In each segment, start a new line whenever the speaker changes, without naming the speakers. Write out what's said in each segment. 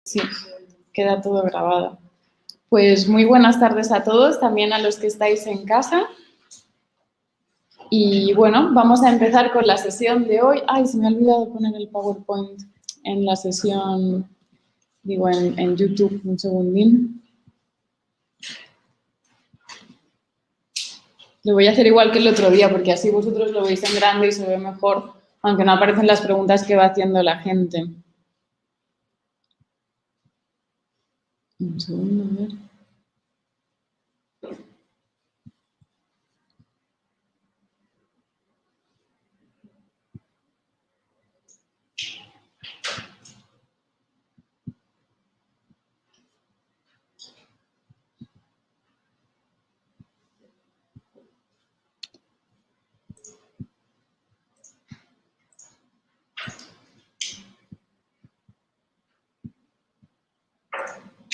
Sí, queda todo grabado. Pues muy buenas tardes a todos, también a los que estáis en casa. Y bueno, vamos a empezar con la sesión de hoy. Ay, se me ha olvidado poner el PowerPoint en la sesión, digo, en YouTube. Un segundín. Lo voy a hacer igual que el otro día, porque así vosotros lo veis en grande y se ve mejor, aunque no aparecen las preguntas que va haciendo la gente. Un segundo, a ver.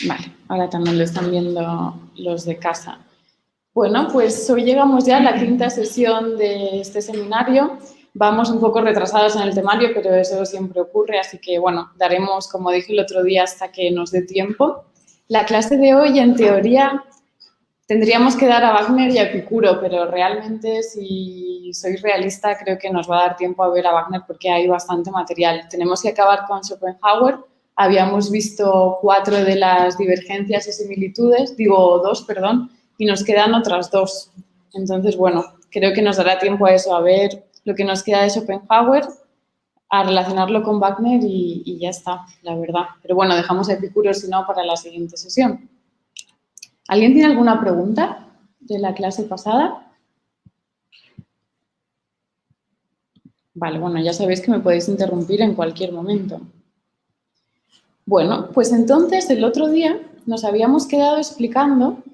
Vale, ahora también lo están viendo los de casa. Bueno, pues hoy llegamos ya a la quinta sesión de este seminario. Vamos un poco retrasados en el temario, pero eso siempre ocurre, así que bueno, daremos, como dije el otro día, hasta que nos dé tiempo. La clase de hoy, en teoría, tendríamos que dar a Wagner y a Epicuro, pero realmente, si sois realista, creo que nos va a dar tiempo a ver a Wagner porque hay bastante material. Tenemos que acabar con Schopenhauer. Habíamos visto 4 de las divergencias y similitudes, digo 2, perdón, y nos quedan otras 2. Entonces, bueno, creo que nos dará tiempo a eso, a ver lo que nos queda de Schopenhauer, a relacionarlo con Wagner y ya está, la verdad. Pero bueno, dejamos a Epicuro, si no, para la siguiente sesión. ¿Alguien tiene alguna pregunta de la clase pasada? Vale, bueno, ya sabéis que me podéis interrumpir en cualquier momento. Bueno, pues entonces el otro día nos habíamos quedado explicando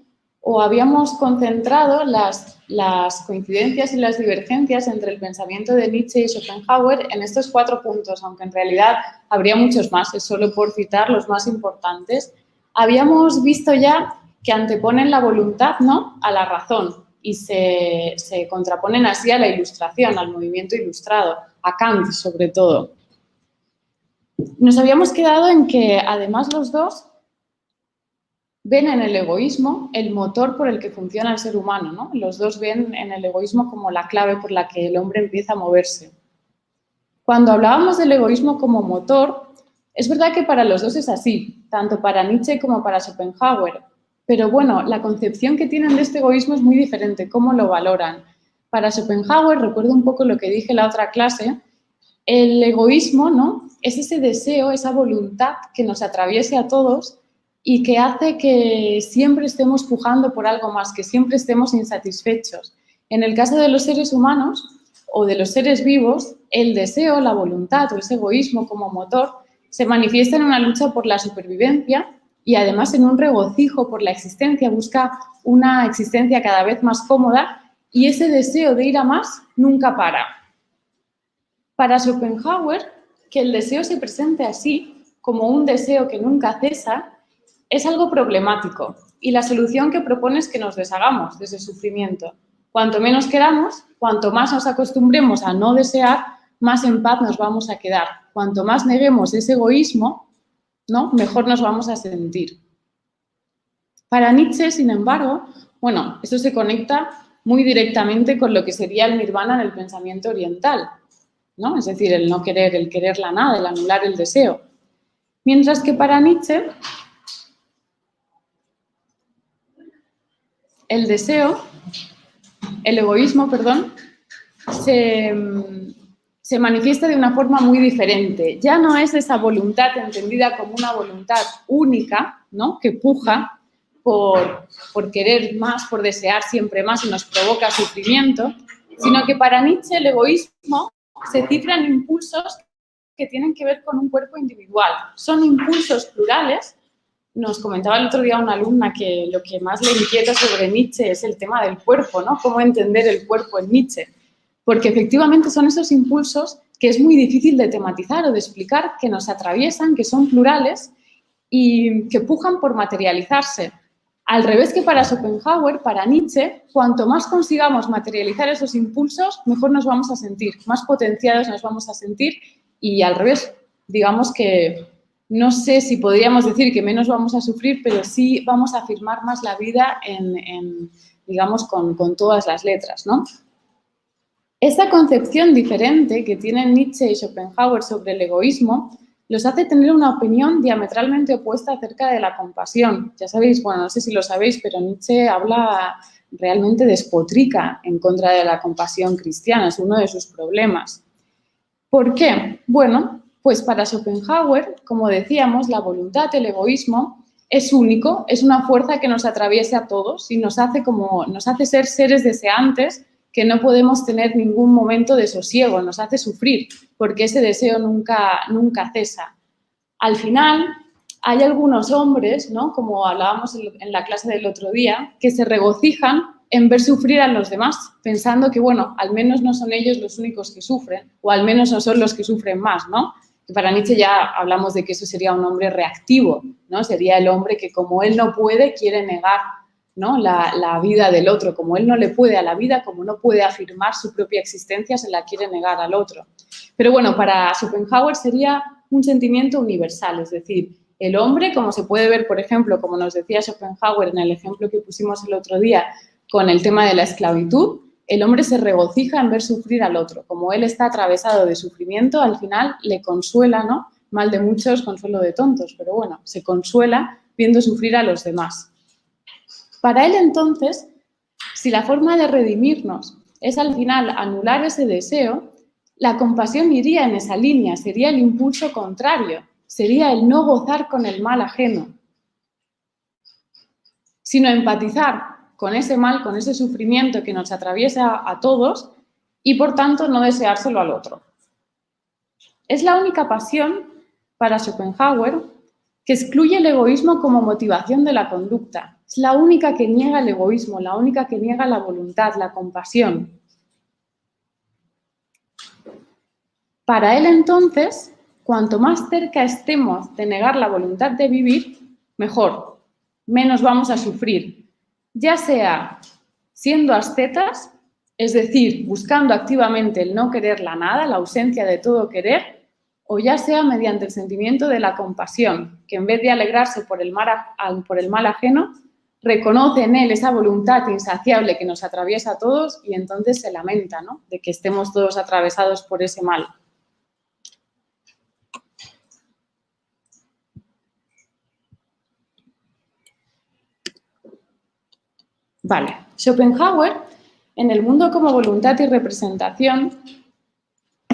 o habíamos concentrado las coincidencias y las divergencias entre el pensamiento de Nietzsche y Schopenhauer en estos 4 puntos, aunque en realidad habría muchos más, es solo por citar los más importantes. Habíamos visto ya que anteponen la voluntad, ¿no?, a la razón y se contraponen así a la ilustración, al movimiento ilustrado, a Kant sobre todo. Nos habíamos quedado en que además los dos ven en el egoísmo el motor por el que funciona el ser humano, ¿no? Los dos ven en el egoísmo como la clave por la que el hombre empieza a moverse. Cuando hablábamos del egoísmo como motor, es verdad que para los dos es así, tanto para Nietzsche como para Schopenhauer. Pero bueno, la concepción que tienen de este egoísmo es muy diferente, cómo lo valoran. Para Schopenhauer, recuerdo un poco lo que dije en la otra clase, el egoísmo, ¿no?, es ese deseo, esa voluntad que nos atraviese a todos y que hace que siempre estemos pujando por algo más, que siempre estemos insatisfechos. En el caso de los seres humanos o de los seres vivos, el deseo, la voluntad o ese egoísmo como motor se manifiesta en una lucha por la supervivencia y además en un regocijo por la existencia, busca una existencia cada vez más cómoda y ese deseo de ir a más nunca para. Para Schopenhauer, que el deseo se presente así, como un deseo que nunca cesa, es algo problemático y la solución que propone es que nos deshagamos de ese sufrimiento. Cuanto menos queramos, cuanto más nos acostumbremos a no desear, más en paz nos vamos a quedar. Cuanto más neguemos ese egoísmo, ¿no?, mejor nos vamos a sentir. Para Nietzsche, sin embargo, bueno, eso se conecta muy directamente con lo que sería el nirvana en el pensamiento oriental, ¿no? Es decir, el no querer, el querer la nada, el anular el deseo. Mientras que para Nietzsche, el deseo, el egoísmo, perdón, se manifiesta de una forma muy diferente. Ya no es esa voluntad entendida como una voluntad única, ¿no?, que puja por querer más, por desear siempre más y nos provoca sufrimiento, sino que para Nietzsche el egoísmo se cifra en impulsos que tienen que ver con un cuerpo individual. Son impulsos plurales. Nos comentaba el otro día una alumna que lo que más le inquieta sobre Nietzsche es el tema del cuerpo, ¿no? Cómo entender el cuerpo en Nietzsche. Porque efectivamente son esos impulsos que es muy difícil de tematizar o de explicar, que nos atraviesan, que son plurales y que pujan por materializarse. Al revés que para Schopenhauer, para Nietzsche, cuanto más consigamos materializar esos impulsos, mejor nos vamos a sentir, más potenciados nos vamos a sentir y al revés, digamos que no sé si podríamos decir que menos vamos a sufrir, pero sí vamos a afirmar más la vida digamos, con todas las letras, ¿no? Esta concepción diferente que tienen Nietzsche y Schopenhauer sobre el egoísmo los hace tener una opinión diametralmente opuesta acerca de la compasión. Ya sabéis, bueno, no sé si lo sabéis, pero Nietzsche habla realmente despotrica en contra de la compasión cristiana, es uno de sus problemas. ¿Por qué? Bueno, pues para Schopenhauer, como decíamos, la voluntad, el egoísmo, es único, es una fuerza que nos atraviesa a todos y nos hace ser seres deseantes que no podemos tener ningún momento de sosiego, nos hace sufrir, porque ese deseo nunca cesa. Al final, hay algunos hombres, ¿no?, como hablábamos en la clase del otro día, que se regocijan en ver sufrir a los demás, pensando que, bueno, al menos no son ellos los únicos que sufren, o al menos no son los que sufren más, ¿no? Que para Nietzsche ya hablamos de que eso sería un hombre reactivo, ¿no? Sería el hombre que, como él no puede, quiere negar, ¿no?, la vida del otro. Como él no le puede a la vida, como no puede afirmar su propia existencia, se la quiere negar al otro. Pero bueno, para Schopenhauer sería un sentimiento universal, es decir, el hombre, como se puede ver, por ejemplo, como nos decía Schopenhauer en el ejemplo que pusimos el otro día con el tema de la esclavitud, el hombre se regocija en ver sufrir al otro. Como él está atravesado de sufrimiento, al final le consuela, ¿no? Mal de muchos, consuelo de tontos, pero bueno, se consuela viendo sufrir a los demás. Para él, entonces, si la forma de redimirnos es al final anular ese deseo, la compasión iría en esa línea, sería el impulso contrario, sería el no gozar con el mal ajeno, sino empatizar con ese mal, con ese sufrimiento que nos atraviesa a todos y, por tanto, no deseárselo al otro. Es la única pasión, para Schopenhauer, que excluye el egoísmo como motivación de la conducta. Es la única que niega el egoísmo, la única que niega la voluntad, la compasión. Para él, entonces, cuanto más cerca estemos de negar la voluntad de vivir, mejor, menos vamos a sufrir, ya sea siendo ascetas, es decir, buscando activamente el no querer la nada, la ausencia de todo querer, o ya sea mediante el sentimiento de la compasión, que en vez de alegrarse por el mal ajeno, reconoce en él esa voluntad insaciable que nos atraviesa a todos y entonces se lamenta, ¿no?, de que estemos todos atravesados por ese mal. Vale, Schopenhauer, en El mundo como voluntad y representación,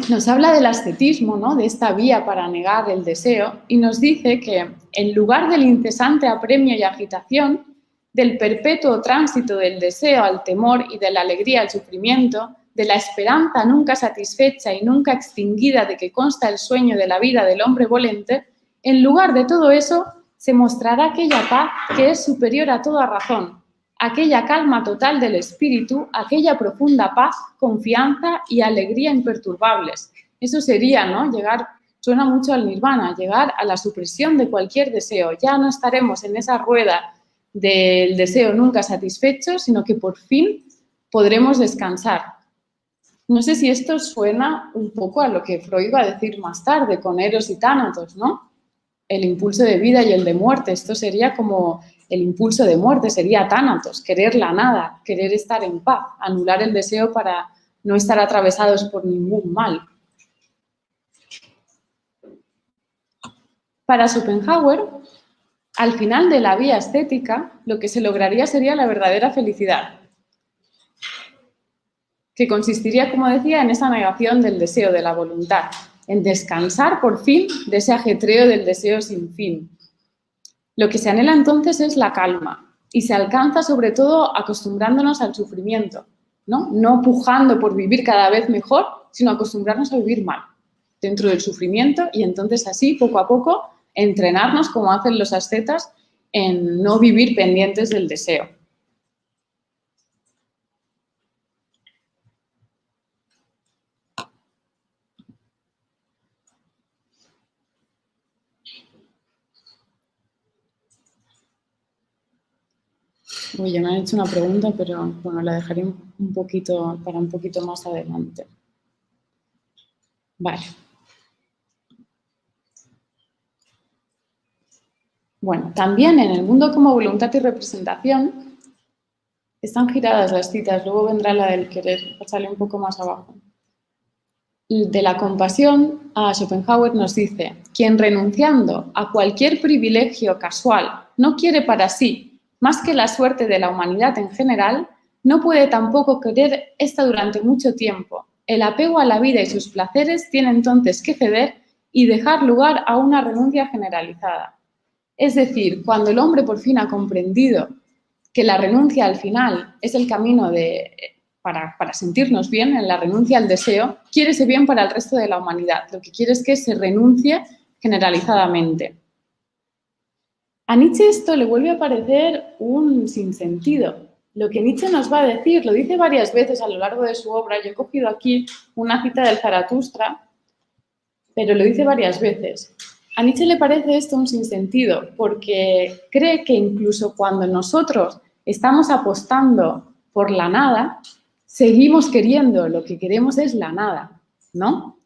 nos habla del ascetismo, ¿no?, de esta vía para negar el deseo, y nos dice que en lugar del incesante apremio y agitación, del perpetuo tránsito del deseo al temor y de la alegría al sufrimiento, de la esperanza nunca satisfecha y nunca extinguida de que consta el sueño de la vida del hombre volente, en lugar de todo eso se mostrará aquella paz que es superior a toda razón, aquella calma total del espíritu, aquella profunda paz, confianza y alegría imperturbables. Eso sería, ¿no?, llegar, suena mucho al nirvana, llegar a la supresión de cualquier deseo. Ya no estaremos en esa rueda del deseo nunca satisfecho, sino que por fin podremos descansar. No sé si esto suena un poco a lo que Freud va a decir más tarde con Eros y Tánatos, ¿no? El impulso de vida y el de muerte. Esto sería como el impulso de muerte, sería tánatos, querer la nada, querer estar en paz, anular el deseo para no estar atravesados por ningún mal. Para Schopenhauer, al final de la vía estética, lo que se lograría sería la verdadera felicidad, que consistiría, como decía, en esa negación del deseo, de la voluntad, en descansar por fin de ese ajetreo del deseo sin fin. Lo que se anhela entonces es la calma y se alcanza sobre todo acostumbrándonos al sufrimiento, ¿no? No pujando por vivir cada vez mejor, sino acostumbrarnos a vivir mal dentro del sufrimiento y entonces así, poco a poco, entrenarnos, como hacen los ascetas, en no vivir pendientes del deseo. Uy, ya me han hecho una pregunta, pero bueno, la dejaré un poquito más adelante. Vale. Bueno, también en el mundo como voluntad y representación están giradas las citas, luego vendrá la del querer, sale un poco más abajo. De la compasión, a Schopenhauer nos dice: quien renunciando a cualquier privilegio casual no quiere para sí más que la suerte de la humanidad en general, no puede tampoco querer esta durante mucho tiempo. El apego a la vida y sus placeres tiene entonces que ceder y dejar lugar a una renuncia generalizada. Es decir, cuando el hombre por fin ha comprendido que la renuncia al final es el camino para sentirnos bien, en la renuncia al deseo, quiere ese bien para el resto de la humanidad. Lo que quiere es que se renuncie generalizadamente. A Nietzsche esto le vuelve a parecer un sinsentido. Lo que Nietzsche nos va a decir, lo dice varias veces a lo largo de su obra. Yo he cogido aquí una cita del Zaratustra, pero lo dice varias veces. A Nietzsche le parece esto un sinsentido porque cree que incluso cuando nosotros estamos apostando por la nada, seguimos queriendo, lo que queremos es la nada, ¿no?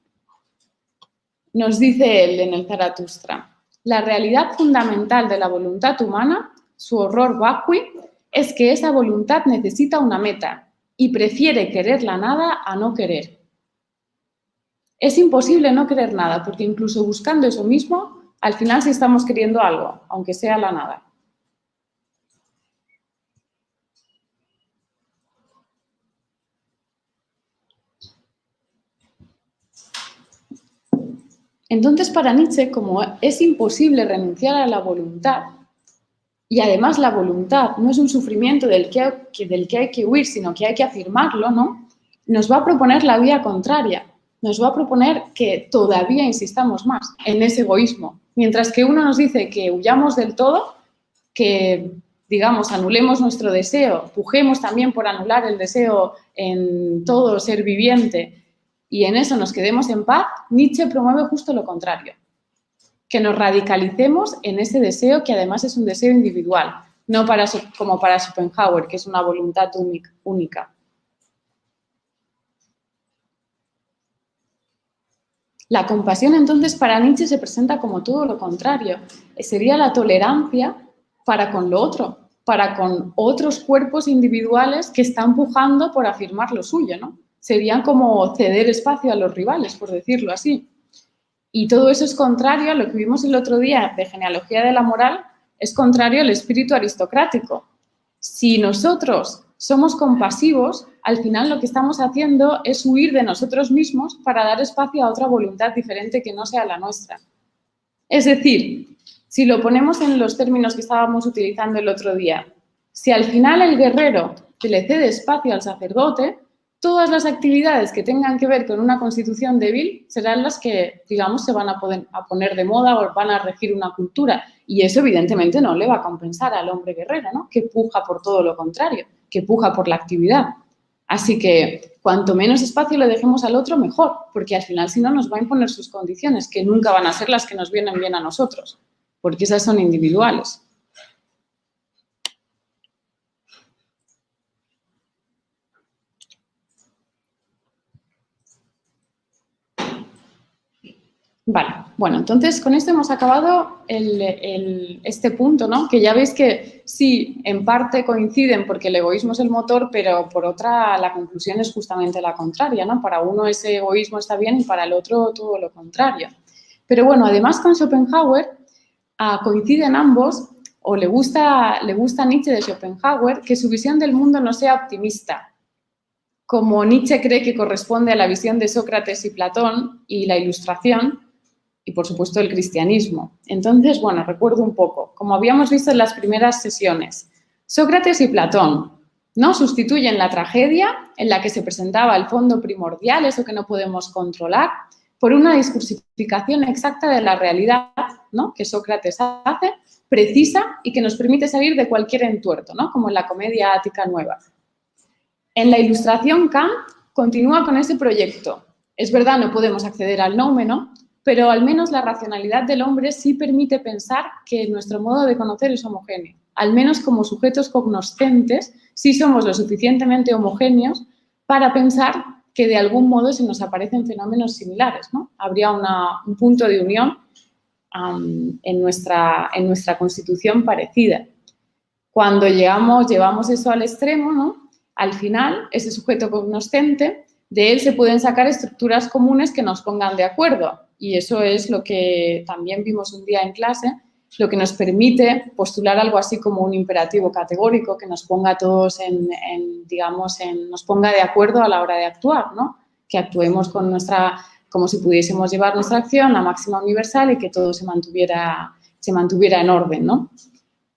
Nos dice él en el Zaratustra: la realidad fundamental de la voluntad humana, su horror vacui, es que esa voluntad necesita una meta y prefiere querer la nada a no querer. Es imposible no querer nada, porque incluso buscando eso mismo, al final sí estamos queriendo algo, aunque sea la nada. Entonces, para Nietzsche, como es imposible renunciar a la voluntad, y además la voluntad no es un sufrimiento del que hay que huir, sino que hay que afirmarlo, ¿no? Nos va a proponer la vía contraria. Nos va a proponer que todavía insistamos más en ese egoísmo. Mientras que uno nos dice que huyamos del todo, que, digamos, anulemos nuestro deseo, pujemos también por anular el deseo en todo ser viviente y en eso nos quedemos en paz, Nietzsche promueve justo lo contrario. Que nos radicalicemos en ese deseo que además es un deseo individual, no como para Schopenhauer, que es una voluntad única. La compasión, entonces, para Nietzsche se presenta como todo lo contrario. Sería la tolerancia para con lo otro, para con otros cuerpos individuales que están pujando por afirmar lo suyo, ¿no? Serían como ceder espacio a los rivales, por decirlo así. Y todo eso es contrario a lo que vimos el otro día de genealogía de la moral, es contrario al espíritu aristocrático. Si nosotros somos compasivos, al final lo que estamos haciendo es huir de nosotros mismos para dar espacio a otra voluntad diferente que no sea la nuestra. Es decir, si lo ponemos en los términos que estábamos utilizando el otro día, si al final el guerrero le cede espacio al sacerdote, todas las actividades que tengan que ver con una constitución débil serán las que, digamos, se van a poner de moda o van a regir una cultura. Y eso, evidentemente, no le va a compensar al hombre guerrero, ¿no? Que puja por todo lo contrario, que puja por la actividad. Así que cuanto menos espacio le dejemos al otro, mejor, porque al final, si no, nos va a imponer sus condiciones, que nunca van a ser las que nos vienen bien a nosotros, porque esas son individuales. Vale, bueno, entonces con esto hemos acabado este punto, ¿no? Que ya veis que sí, en parte coinciden porque el egoísmo es el motor, pero por otra la conclusión es justamente la contraria, ¿no? Para uno ese egoísmo está bien y para el otro todo lo contrario. Pero bueno, además con Schopenhauer coinciden ambos, o le gusta a Nietzsche de Schopenhauer, que su visión del mundo no sea optimista. Como Nietzsche cree que corresponde a la visión de Sócrates y Platón y la Ilustración, y por supuesto el cristianismo. Entonces, bueno, recuerdo un poco, como habíamos visto en las primeras sesiones, Sócrates y Platón, ¿no? Sustituyen la tragedia, en la que se presentaba el fondo primordial, eso que no podemos controlar, por una discursificación exacta de la realidad, ¿no? Que Sócrates hace, precisa y que nos permite salir de cualquier entuerto, ¿no? Como en la comedia ática nueva. En la Ilustración, Kant continúa con ese proyecto. Es verdad, no podemos acceder al noumeno, pero al menos la racionalidad del hombre sí permite pensar que nuestro modo de conocer es homogéneo. Al menos como sujetos cognoscentes, sí somos lo suficientemente homogéneos para pensar que de algún modo se nos aparecen fenómenos similares, ¿no? Habría un punto de unión en nuestra constitución parecida. Cuando llevamos eso al extremo, ¿no? Al final, ese sujeto cognoscente, de él se pueden sacar estructuras comunes que nos pongan de acuerdo. Y eso es lo que también vimos un día en clase, lo que nos permite postular algo así como un imperativo categórico que nos ponga a todos nos ponga de acuerdo a la hora de actuar, ¿no? Que actuemos como si pudiésemos llevar nuestra acción a máxima universal y que todo se mantuviera en orden, ¿no?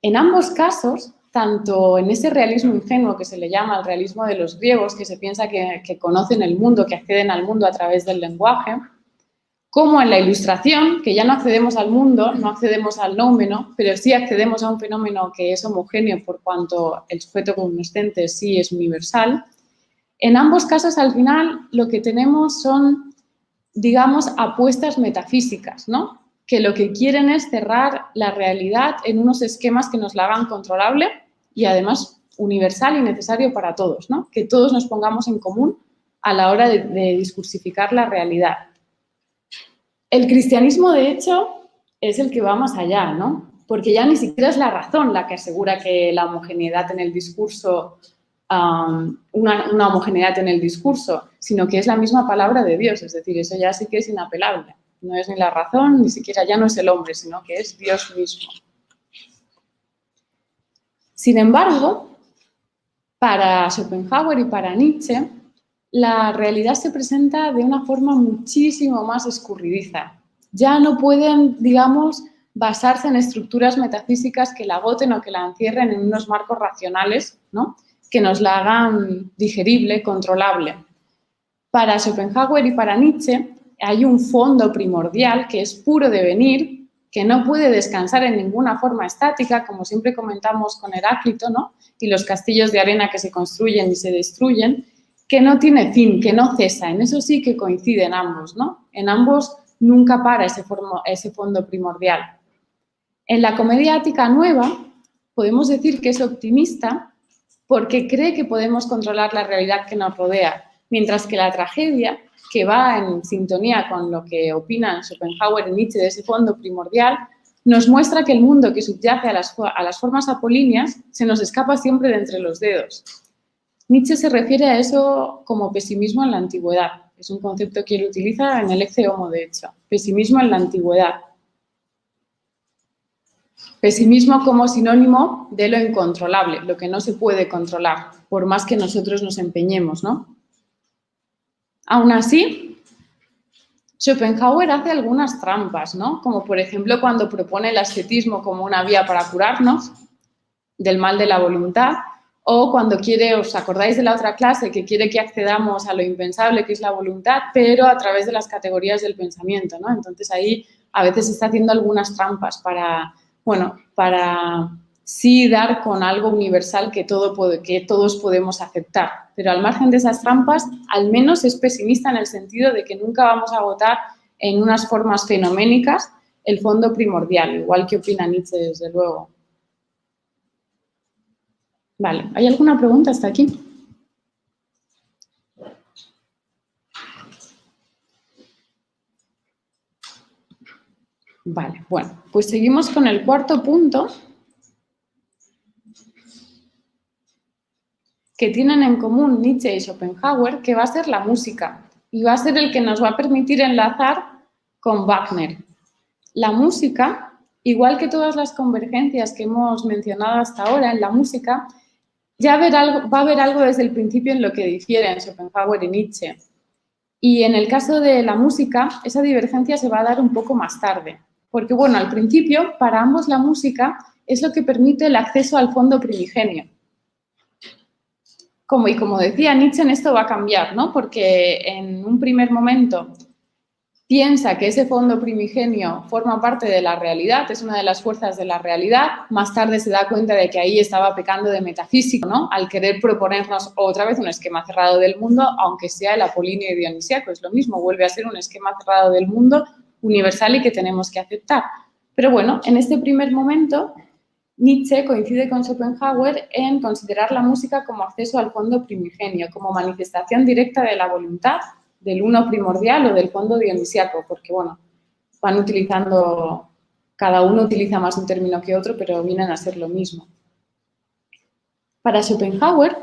En ambos casos, tanto en ese realismo ingenuo que se le llama el realismo de los griegos, que se piensa que conocen el mundo, que acceden al mundo a través del lenguaje, como en la ilustración, que ya no accedemos al mundo, no accedemos al noumeno, pero sí accedemos a un fenómeno que es homogéneo por cuanto el sujeto cognoscente sí es universal. En ambos casos, al final, lo que tenemos son, digamos, apuestas metafísicas, ¿no? Que lo que quieren es cerrar la realidad en unos esquemas que nos la hagan controlable y además universal y necesario para todos, ¿no? Que todos nos pongamos en común a la hora de discursificar la realidad. El cristianismo, de hecho, es el que va más allá, ¿no? Porque ya ni siquiera es la razón la que asegura que la homogeneidad en el discurso, una homogeneidad en el discurso, sino que es la misma palabra de Dios, es decir, eso ya sí que es inapelable. No es ni la razón, ni siquiera ya no es el hombre, sino que es Dios mismo. Sin embargo, para Schopenhauer y para Nietzsche, la realidad se presenta de una forma muchísimo más escurridiza. Ya no pueden, digamos, basarse en estructuras metafísicas que la agoten o que la encierren en unos marcos racionales, ¿no? Que nos la hagan digerible, controlable. Para Schopenhauer y para Nietzsche hay un fondo primordial que es puro devenir, que no puede descansar en ninguna forma estática, como siempre comentamos con Heráclito, ¿no? Y los castillos de arena que se construyen y se destruyen, que no tiene fin, que no cesa. En eso sí que coinciden ambos, ¿no? En ambos nunca para ese fondo primordial. En la comedia ática nueva podemos decir que es optimista porque cree que podemos controlar la realidad que nos rodea, mientras que la tragedia, que va en sintonía con lo que opinan Schopenhauer y Nietzsche de ese fondo primordial, nos muestra que el mundo que subyace a las formas apolíneas se nos escapa siempre de entre los dedos. Nietzsche se refiere a eso como pesimismo en la antigüedad. Es un concepto que él utiliza en el Ecce Homo, de hecho. Pesimismo en la antigüedad. Pesimismo como sinónimo de lo incontrolable, lo que no se puede controlar, por más que nosotros nos empeñemos, ¿no? Aún así, Schopenhauer hace algunas trampas, ¿no? Como por ejemplo cuando propone el ascetismo como una vía para curarnos del mal de la voluntad, o cuando quiere, ¿os acordáis de la otra clase? Que quiere que accedamos a lo impensable que es la voluntad, pero a través de las categorías del pensamiento, ¿no? Entonces ahí a veces se está haciendo algunas trampas para sí dar con algo universal que todos podemos aceptar. Pero al margen de esas trampas, al menos es pesimista en el sentido de que nunca vamos a agotar en unas formas fenoménicas el fondo primordial, igual que opina Nietzsche, desde luego. Vale, ¿hay alguna pregunta hasta aquí? Vale, bueno, pues seguimos con el cuarto punto que tienen en común Nietzsche y Schopenhauer, que va a ser la música y va a ser el que nos va a permitir enlazar con Wagner. La música, igual que todas las convergencias que hemos mencionado hasta ahora en la música, va a haber algo desde el principio en lo que difieren Schopenhauer y Nietzsche. Y en el caso de la música, esa divergencia se va a dar un poco más tarde. Porque, bueno, al principio, para ambos la música es lo que permite el acceso al fondo primigenio. Como decía Nietzsche, en esto va a cambiar, ¿no? Porque en un primer momento piensa que ese fondo primigenio forma parte de la realidad, es una de las fuerzas de la realidad. Más tarde se da cuenta de que ahí estaba pecando de metafísico, ¿no? Al querer proponernos otra vez un esquema cerrado del mundo, aunque sea el apolíneo y dionisíaco, es lo mismo, vuelve a ser un esquema cerrado del mundo universal y que tenemos que aceptar. Pero bueno, en este primer momento, Nietzsche coincide con Schopenhauer en considerar la música como acceso al fondo primigenio, como manifestación directa de la voluntad, del uno primordial o del fondo dionisíaco, porque, bueno, van utilizando Cada uno utiliza más un término que otro, pero vienen a ser lo mismo. Para Schopenhauer,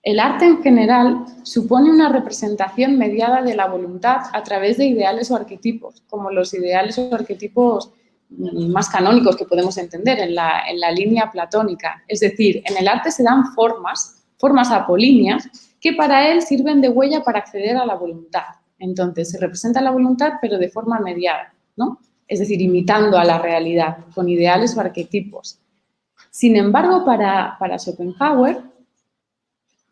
el arte en general supone una representación mediada de la voluntad a través de ideales o arquetipos, como los ideales o arquetipos más canónicos que podemos entender en la línea platónica. Es decir, en el arte se dan formas apolíneas, que para él sirven de huella para acceder a la voluntad. Entonces, se representa la voluntad, pero de forma mediada, ¿no? Es decir, imitando a la realidad, con ideales o arquetipos. Sin embargo, para Schopenhauer,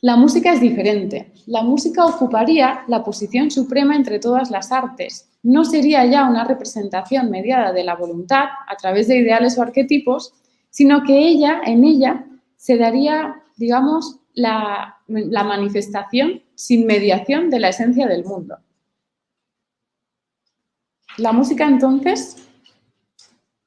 la música es diferente. La música ocuparía la posición suprema entre todas las artes. No sería ya una representación mediada de la voluntad a través de ideales o arquetipos, sino que en ella se daría, digamos, la manifestación sin mediación de la esencia del mundo. La música, entonces,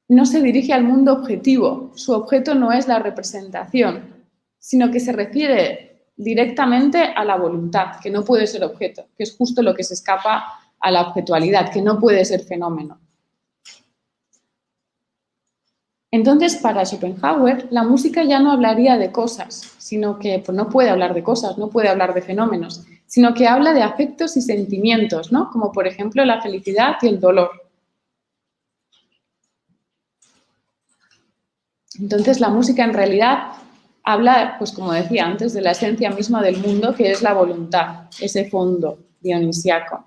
no se dirige al mundo objetivo. Su objeto no es la representación, sino que se refiere directamente a la voluntad, que no puede ser objeto, que es justo lo que se escapa a la objetualidad, que no puede ser fenómeno. Entonces, para Schopenhauer, la música ya no hablaría de cosas, sino que pues, no puede hablar de cosas, no puede hablar de fenómenos, sino que habla de afectos y sentimientos, ¿no? Como por ejemplo la felicidad y el dolor. Entonces, la música en realidad habla, pues como decía antes, de la esencia misma del mundo, que es la voluntad, ese fondo dionisiaco.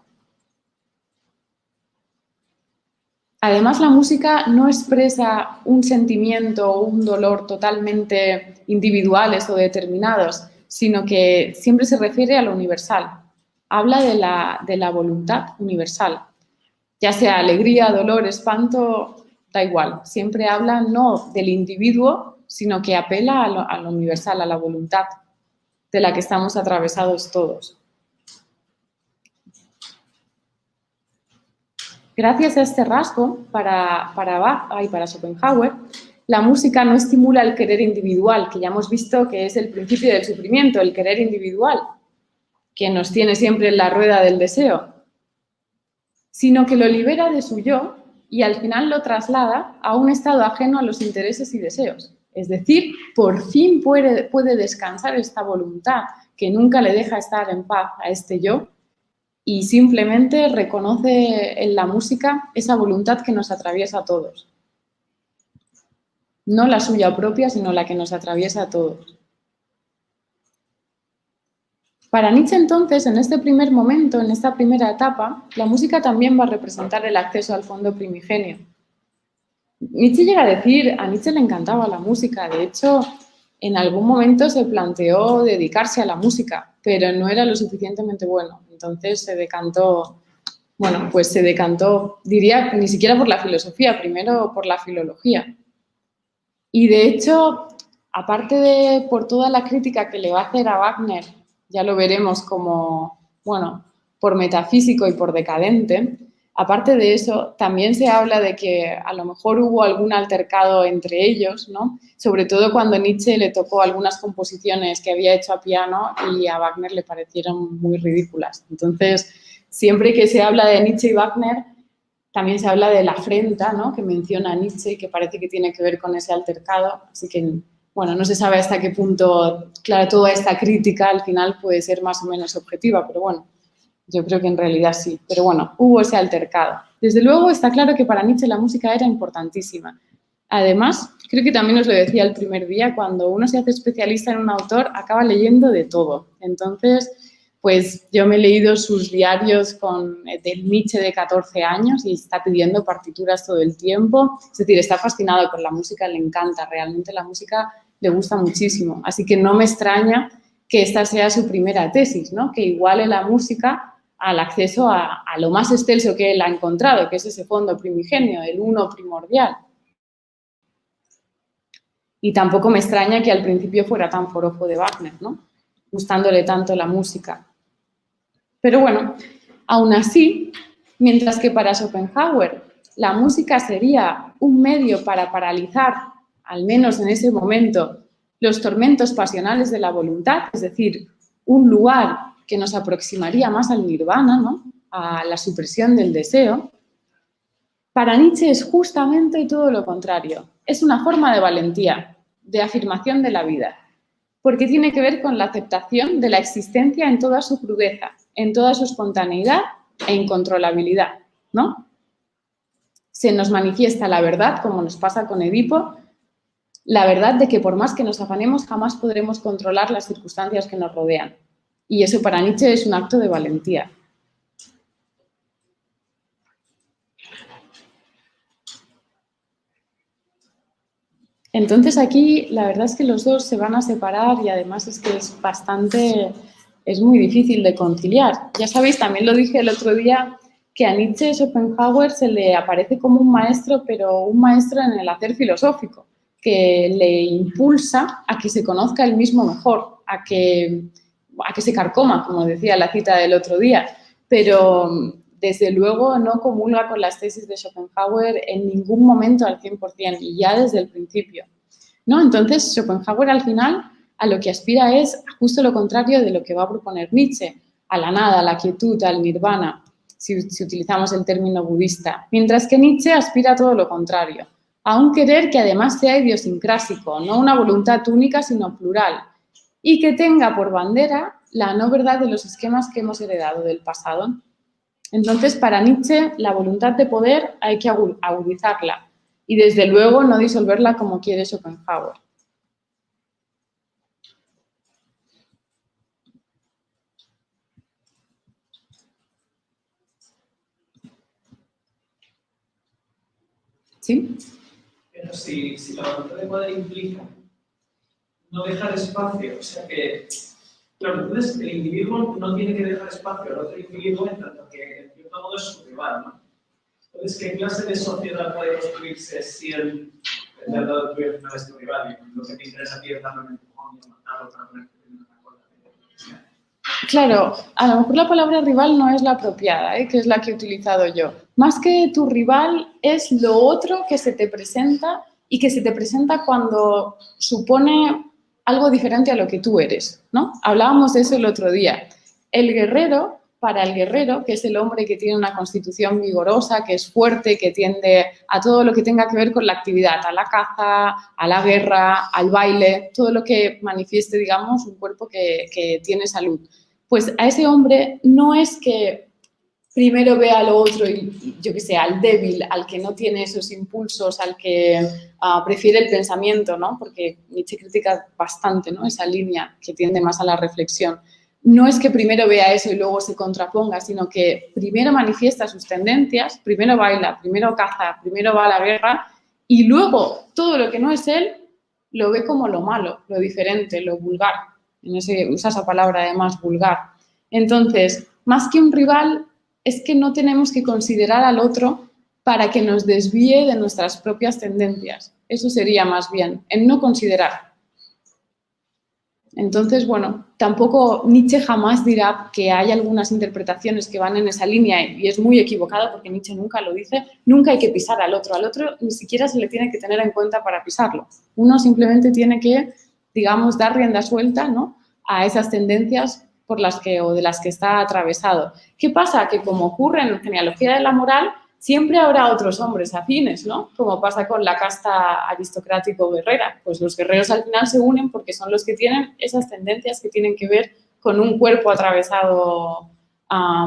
Además, la música no expresa un sentimiento o un dolor totalmente individuales o determinados, sino que siempre se refiere a lo universal. Habla de la voluntad universal. Ya sea alegría, dolor, espanto, da igual. Siempre habla no del individuo, sino que apela a lo universal, a la voluntad de la que estamos atravesados todos. Gracias a este rasgo, para Bach y para Schopenhauer, la música no estimula el querer individual, que ya hemos visto que es el principio del sufrimiento, el querer individual, que nos tiene siempre en la rueda del deseo, sino que lo libera de su yo y al final lo traslada a un estado ajeno a los intereses y deseos. Es decir, por fin puede descansar esta voluntad que nunca le deja estar en paz a este yo, y simplemente reconoce en la música esa voluntad que nos atraviesa a todos. No la suya propia, sino la que nos atraviesa a todos. Para Nietzsche, entonces, en este primer momento, en esta primera etapa, la música también va a representar el acceso al fondo primigenio. Nietzsche llega a decir, a Nietzsche le encantaba la música, de hecho, en algún momento se planteó dedicarse a la música, pero no era lo suficientemente bueno. Entonces se decantó, diría, ni siquiera por la filosofía, primero por la filología. Y de hecho, aparte de por toda la crítica que le va a hacer a Wagner, ya lo veremos como, por metafísico y por decadente, aparte de eso, también se habla de que a lo mejor hubo algún altercado entre ellos, ¿no? Sobre todo cuando Nietzsche le tocó algunas composiciones que había hecho a piano y a Wagner le parecieron muy ridículas. Entonces, siempre que se habla de Nietzsche y Wagner, también se habla de la afrenta, ¿no? Que menciona Nietzsche y que parece que tiene que ver con ese altercado. Así que, no se sabe hasta qué punto, claro, toda esta crítica al final puede ser más o menos objetiva, pero yo creo que en realidad sí. Pero hubo ese altercado. Desde luego está claro que para Nietzsche la música era importantísima. Además, creo que también os lo decía el primer día, cuando uno se hace especialista en un autor, acaba leyendo de todo. Entonces, pues yo me he leído sus diarios del Nietzsche de 14 años y está pidiendo partituras todo el tiempo. Es decir, está fascinado con la música, le encanta, realmente la música le gusta muchísimo. Así que no me extraña que esta sea su primera tesis, ¿no? Que iguale la música al acceso a lo más excelso que él ha encontrado, que es ese fondo primigenio, el uno primordial. Y tampoco me extraña que al principio fuera tan forofo de Wagner, ¿no? Gustándole tanto la música. Pero aún así, mientras que para Schopenhauer la música sería un medio para paralizar, al menos en ese momento, los tormentos pasionales de la voluntad, es decir, un lugar que nos aproximaría más al nirvana, ¿no? A la supresión del deseo, Para Nietzsche es justamente todo lo contrario. Es una forma de valentía, de afirmación de la vida, porque tiene que ver con la aceptación de la existencia en toda su crudeza, en toda su espontaneidad e incontrolabilidad, ¿no? Se nos manifiesta la verdad, como nos pasa con Edipo, la verdad de que por más que nos afanemos jamás podremos controlar las circunstancias que nos rodean. Y eso para Nietzsche es un acto de valentía. Entonces aquí la verdad es que los dos se van a separar y además es que es muy difícil de conciliar. Ya sabéis, también lo dije el otro día, que a Nietzsche Schopenhauer se le aparece como un maestro, pero un maestro en el hacer filosófico, que le impulsa a que se conozca él mismo mejor, a que se carcoma, como decía la cita del otro día, pero desde luego no comulga con las tesis de Schopenhauer en ningún momento al 100% y ya desde el principio, ¿no? Entonces, Schopenhauer al final a lo que aspira es justo lo contrario de lo que va a proponer Nietzsche, a la nada, a la quietud, al nirvana, si utilizamos el término budista, mientras que Nietzsche aspira a todo lo contrario, a un querer que además sea idiosincrásico, no una voluntad única, sino plural, y que tenga por bandera la no verdad de los esquemas que hemos heredado del pasado. Entonces, para Nietzsche, la voluntad de poder hay que agudizarla y, desde luego, no disolverla como quiere Schopenhauer. ¿Sí?
Pero si la voluntad de poder implica no dejar espacio, o sea que, claro, entonces el individuo no tiene que dejar espacio al otro individuo en tanto que en cierto modo es su rival, ¿no? Entonces, ¿qué clase de sociedad puede construirse si el tratado de tuyo no es tu rival y lo que te interesa a ti es darle un empujón y matarlo para ponerte en una cola?
Claro, a lo mejor la palabra rival no es la apropiada, que es la que he utilizado yo. Más que tu rival es lo otro que se te presenta y que se te presenta cuando supone algo diferente a lo que tú eres, ¿no? Hablábamos de eso el otro día. El guerrero, para el guerrero, que es el hombre que tiene una constitución vigorosa, que es fuerte, que tiende a todo lo que tenga que ver con la actividad, a la caza, a la guerra, al baile, todo lo que manifieste, digamos, un cuerpo que tiene salud. Pues a ese hombre no es que primero vea al otro y yo que sé, al débil, al que no tiene esos impulsos, al que prefiere el pensamiento, ¿no? Porque Nietzsche critica bastante, ¿no? Esa línea que tiende más a la reflexión. No es que primero vea eso y luego se contraponga, sino que primero manifiesta sus tendencias, primero baila, primero caza, primero va a la guerra y luego todo lo que no es él lo ve como lo malo, lo diferente, lo vulgar. Usa esa palabra además, vulgar. Entonces, más que un rival, es que no tenemos que considerar al otro para que nos desvíe de nuestras propias tendencias. Eso sería más bien, el no considerar. Entonces, bueno, tampoco Nietzsche jamás dirá que hay algunas interpretaciones que van en esa línea y es muy equivocado porque Nietzsche nunca lo dice. Nunca hay que pisar al otro ni siquiera se le tiene que tener en cuenta para pisarlo. Uno simplemente tiene que, digamos, dar rienda suelta, ¿no?, a esas tendencias por las que o de las que está atravesado. ¿Qué pasa? Que como ocurre en Genealogía de la Moral, siempre habrá otros hombres afines, ¿no? Como pasa con la casta aristocrático-guerrera. Pues los guerreros al final se unen porque son los que tienen esas tendencias que tienen que ver con un cuerpo atravesado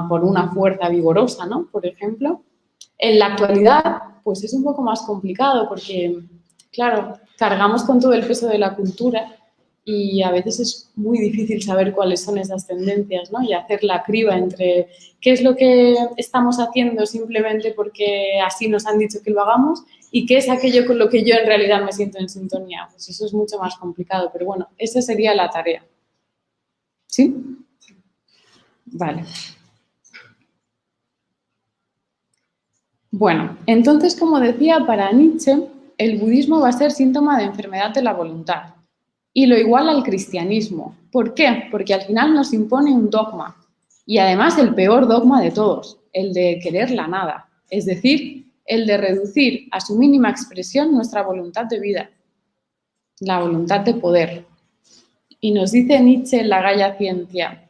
por una fuerza vigorosa, ¿no? Por ejemplo. En la actualidad, pues es un poco más complicado porque, claro, cargamos con todo el peso de la cultura y a veces es muy difícil saber cuáles son esas tendencias, ¿no? Y hacer la criba entre qué es lo que estamos haciendo simplemente porque así nos han dicho que lo hagamos y qué es aquello con lo que yo en realidad me siento en sintonía. Pues eso es mucho más complicado, pero bueno, esa sería la tarea. ¿Sí? Vale. Bueno, entonces, como decía, para Nietzsche, el budismo va a ser síntoma de enfermedad de la voluntad. Y lo igual al cristianismo. ¿Por qué? Porque al final nos impone un dogma. Y además el peor dogma de todos, el de querer la nada. Es decir, el de reducir a su mínima expresión nuestra voluntad de vida. La voluntad de poder. Y nos dice Nietzsche en la Gaia Ciencia: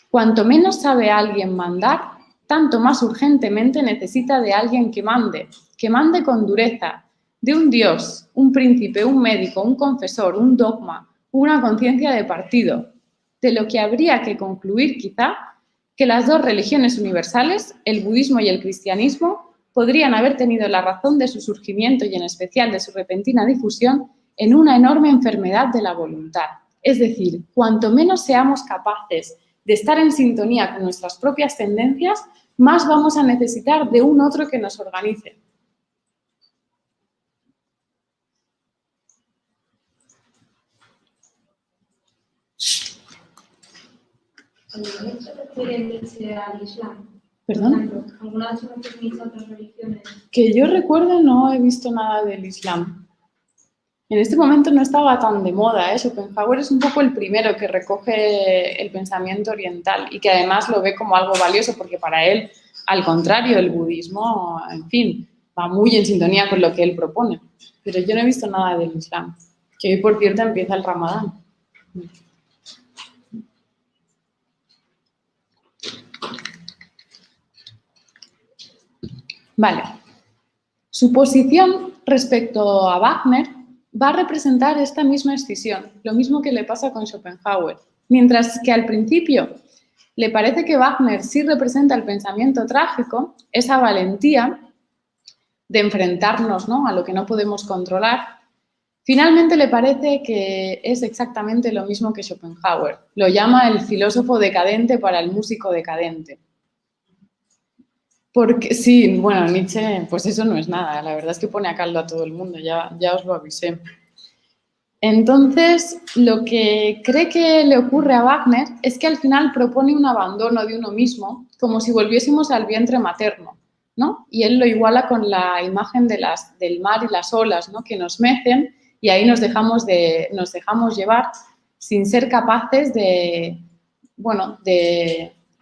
cuanto menos sabe alguien mandar, tanto más urgentemente necesita de alguien que mande con dureza, de un Dios, un príncipe, un médico, un confesor, un dogma, una conciencia de partido, de lo que habría que concluir quizá que las dos religiones universales, el budismo y el cristianismo, podrían haber tenido la razón de su surgimiento y en especial de su repentina difusión en una enorme enfermedad de la voluntad. Es decir, cuanto menos seamos capaces de estar en sintonía con nuestras propias tendencias, más vamos a necesitar de un otro que nos organice.
Cuando se refiere Nietzsche al Islam,
¿Perdón?
¿alguna vez se Nietzsche a otras religiones?
Que yo recuerde, no he visto nada del Islam. En este momento no estaba tan de moda, ¿eh? Schopenhauer es un poco el primero que recoge el pensamiento oriental y que además lo ve como algo valioso porque para él, al contrario, el budismo, en fin, va muy en sintonía con lo que él propone. Pero yo no he visto nada del Islam, que hoy, por cierto, empieza el Ramadán. Vale. Su posición respecto a Wagner va a representar esta misma escisión, lo mismo que le pasa con Schopenhauer. Mientras que al principio le parece que Wagner sí representa el pensamiento trágico, esa valentía de enfrentarnos, ¿no?, a lo que no podemos controlar, finalmente le parece que es exactamente lo mismo que Schopenhauer. Lo llama el filósofo decadente para el músico decadente. Porque sí, bueno, Nietzsche, pues eso no es nada, la verdad es que pone a caldo a todo el mundo, ya os lo avisé. Entonces, lo que cree que le ocurre a Wagner es que al final propone un abandono de uno mismo, como si volviésemos al vientre materno, ¿no? Y él lo iguala con la imagen del mar y las olas, ¿no?, que nos mecen y ahí nos dejamos llevar sin ser capaces de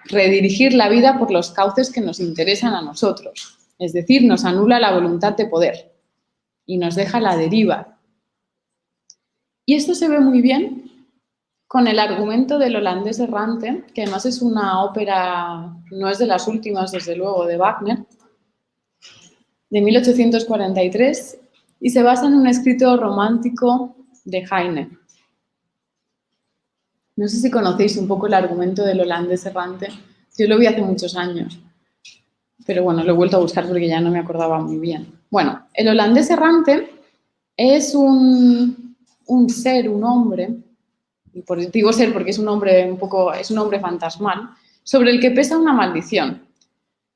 redirigir la vida por los cauces que nos interesan a nosotros. Es decir, nos anula la voluntad de poder y nos deja a la deriva. Y esto se ve muy bien con el argumento del holandés errante, que además es una ópera, no es de las últimas, desde luego, de Wagner, de 1843, y se basa en un escrito romántico de Heine. No sé si conocéis un poco el argumento del holandés errante. Yo lo vi hace muchos años, pero bueno, lo he vuelto a buscar porque ya no me acordaba muy bien. Bueno, el holandés errante es un ser, un hombre, y digo ser porque es un hombre fantasmal, sobre el que pesa una maldición.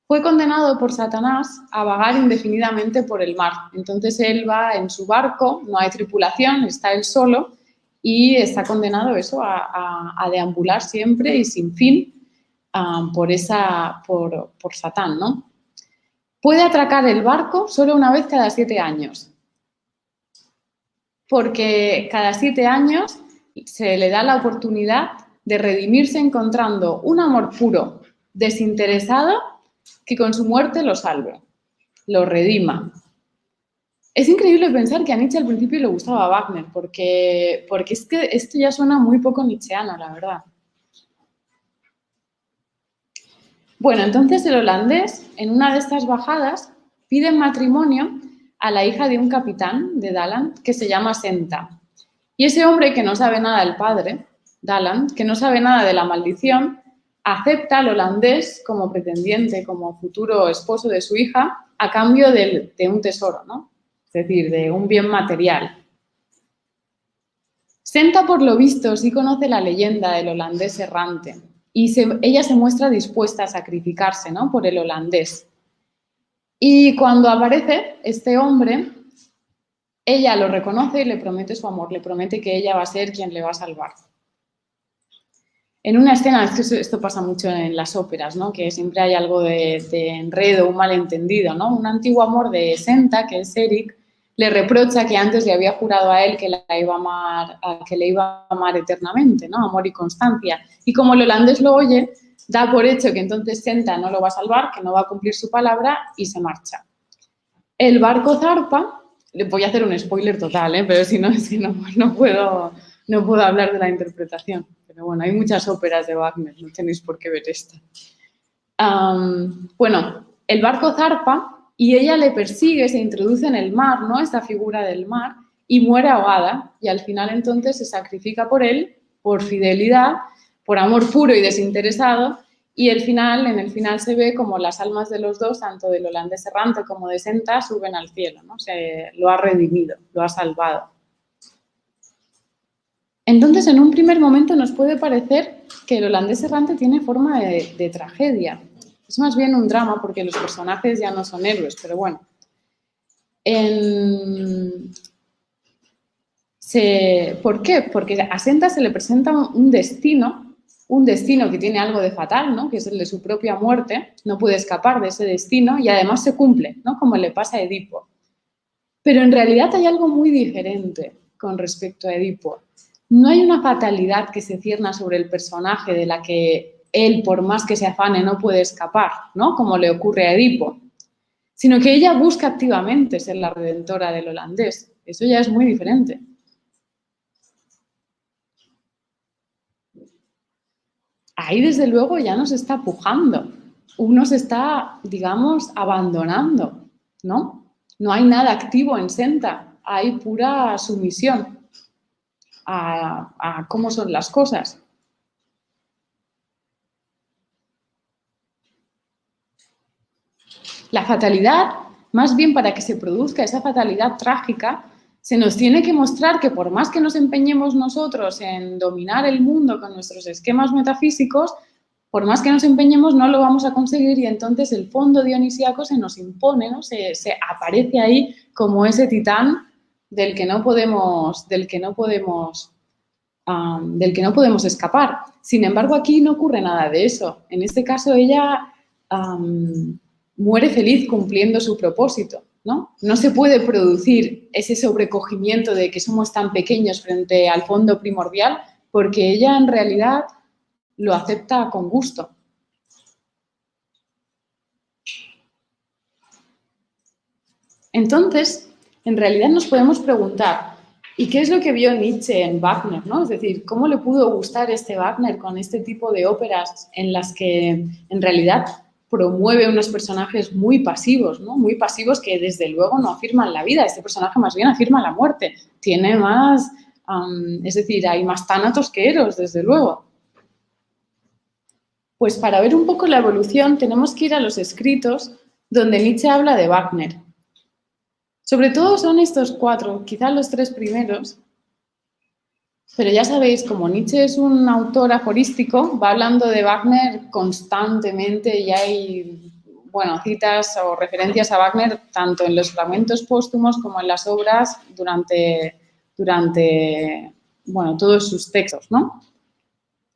Fue condenado por Satanás a vagar indefinidamente por el mar. Entonces él va en su barco, no hay tripulación, está él solo, y está condenado eso a deambular siempre y sin fin por Satán, ¿no? Puede atracar el barco solo una vez cada 7 años, porque cada 7 años se le da la oportunidad de redimirse encontrando un amor puro, desinteresado, que con su muerte lo salve, lo redima. Es increíble pensar que a Nietzsche al principio le gustaba Wagner, porque es que esto ya suena muy poco nietzscheano, la verdad. Bueno, entonces el holandés, en una de estas bajadas, pide en matrimonio a la hija de un capitán de Daland que se llama Senta. Y ese hombre que no sabe nada del padre, Daland, que no sabe nada de la maldición, acepta al holandés como pretendiente, como futuro esposo de su hija, a cambio de un tesoro, ¿no? Es decir, de un bien material. Senta, por lo visto, sí conoce la leyenda del holandés errante y ella se muestra dispuesta a sacrificarse, ¿no?, por el holandés. Y cuando aparece este hombre, ella lo reconoce y le promete su amor, le promete que ella va a ser quien le va a salvar. En una escena, es que esto pasa mucho en las óperas, ¿no?, que siempre hay algo de enredo, un malentendido, ¿no? Un antiguo amor de Senta, que es Eric, le reprocha que antes le había jurado a él que le iba a amar eternamente, ¿no? Amor y constancia. Y como el holandés lo oye, da por hecho que entonces Senta no lo va a salvar, que no va a cumplir su palabra y se marcha. El barco zarpa, le voy a hacer un spoiler total, pero si no, es que no puedo hablar de la interpretación. Pero bueno, hay muchas óperas de Wagner, no tenéis por qué ver esta. Bueno, el barco zarpa y ella le persigue, se introduce en el mar, ¿no? Esta figura del mar, y muere ahogada. Y al final entonces se sacrifica por él, por fidelidad, por amor puro y desinteresado. Y en el final se ve como las almas de los dos, tanto del holandés errante como de Senta, suben al cielo, ¿no? Lo ha redimido, lo ha salvado. Entonces, en un primer momento nos puede parecer que el holandés errante tiene forma de tragedia. Es más bien un drama porque los personajes ya no son héroes, pero bueno. ¿Por qué? Porque a Senta se le presenta un destino que tiene algo de fatal, ¿no? Que es el de su propia muerte, no puede escapar de ese destino y además se cumple, ¿no? Como le pasa a Edipo. Pero en realidad hay algo muy diferente con respecto a Edipo. No hay una fatalidad que se cierna sobre el personaje de la que él, por más que se afane, no puede escapar, ¿no? Como le ocurre a Edipo, sino que ella busca activamente ser la redentora del holandés. Eso ya es muy diferente. Ahí, desde luego, ya nos está pujando. Uno se está, digamos, abandonando, ¿no? No hay nada activo en Senta, hay pura sumisión a cómo son las cosas. La fatalidad, más bien para que se produzca esa fatalidad trágica, se nos tiene que mostrar que por más que nos empeñemos nosotros en dominar el mundo con nuestros esquemas metafísicos, por más que nos empeñemos no lo vamos a conseguir y entonces el fondo dionisíaco se nos impone, ¿no? Se aparece ahí como ese titán del que no podemos escapar. Sin embargo, aquí no ocurre nada de eso. En este caso, ella muere feliz cumpliendo su propósito, ¿no? No se puede producir ese sobrecogimiento de que somos tan pequeños frente al fondo primordial porque ella en realidad lo acepta con gusto. Entonces, en realidad nos podemos preguntar, ¿y qué es lo que vio Nietzsche en Wagner, ¿no? Es decir, ¿cómo le pudo gustar este Wagner con este tipo de óperas en las que en realidad promueve unos personajes muy pasivos, ¿no? Muy pasivos que desde luego no afirman la vida? Este personaje más bien afirma la muerte. Tiene más, es decir, hay más tánatos que Eros, desde luego. Pues para ver un poco la evolución tenemos que ir a los escritos donde Nietzsche habla de Wagner. Sobre todo son estos 4, quizás los 3 primeros, pero ya sabéis, como Nietzsche es un autor aforístico, va hablando de Wagner constantemente y hay, bueno, citas o referencias a Wagner tanto en los fragmentos póstumos como en las obras durante bueno, todos sus textos, ¿no?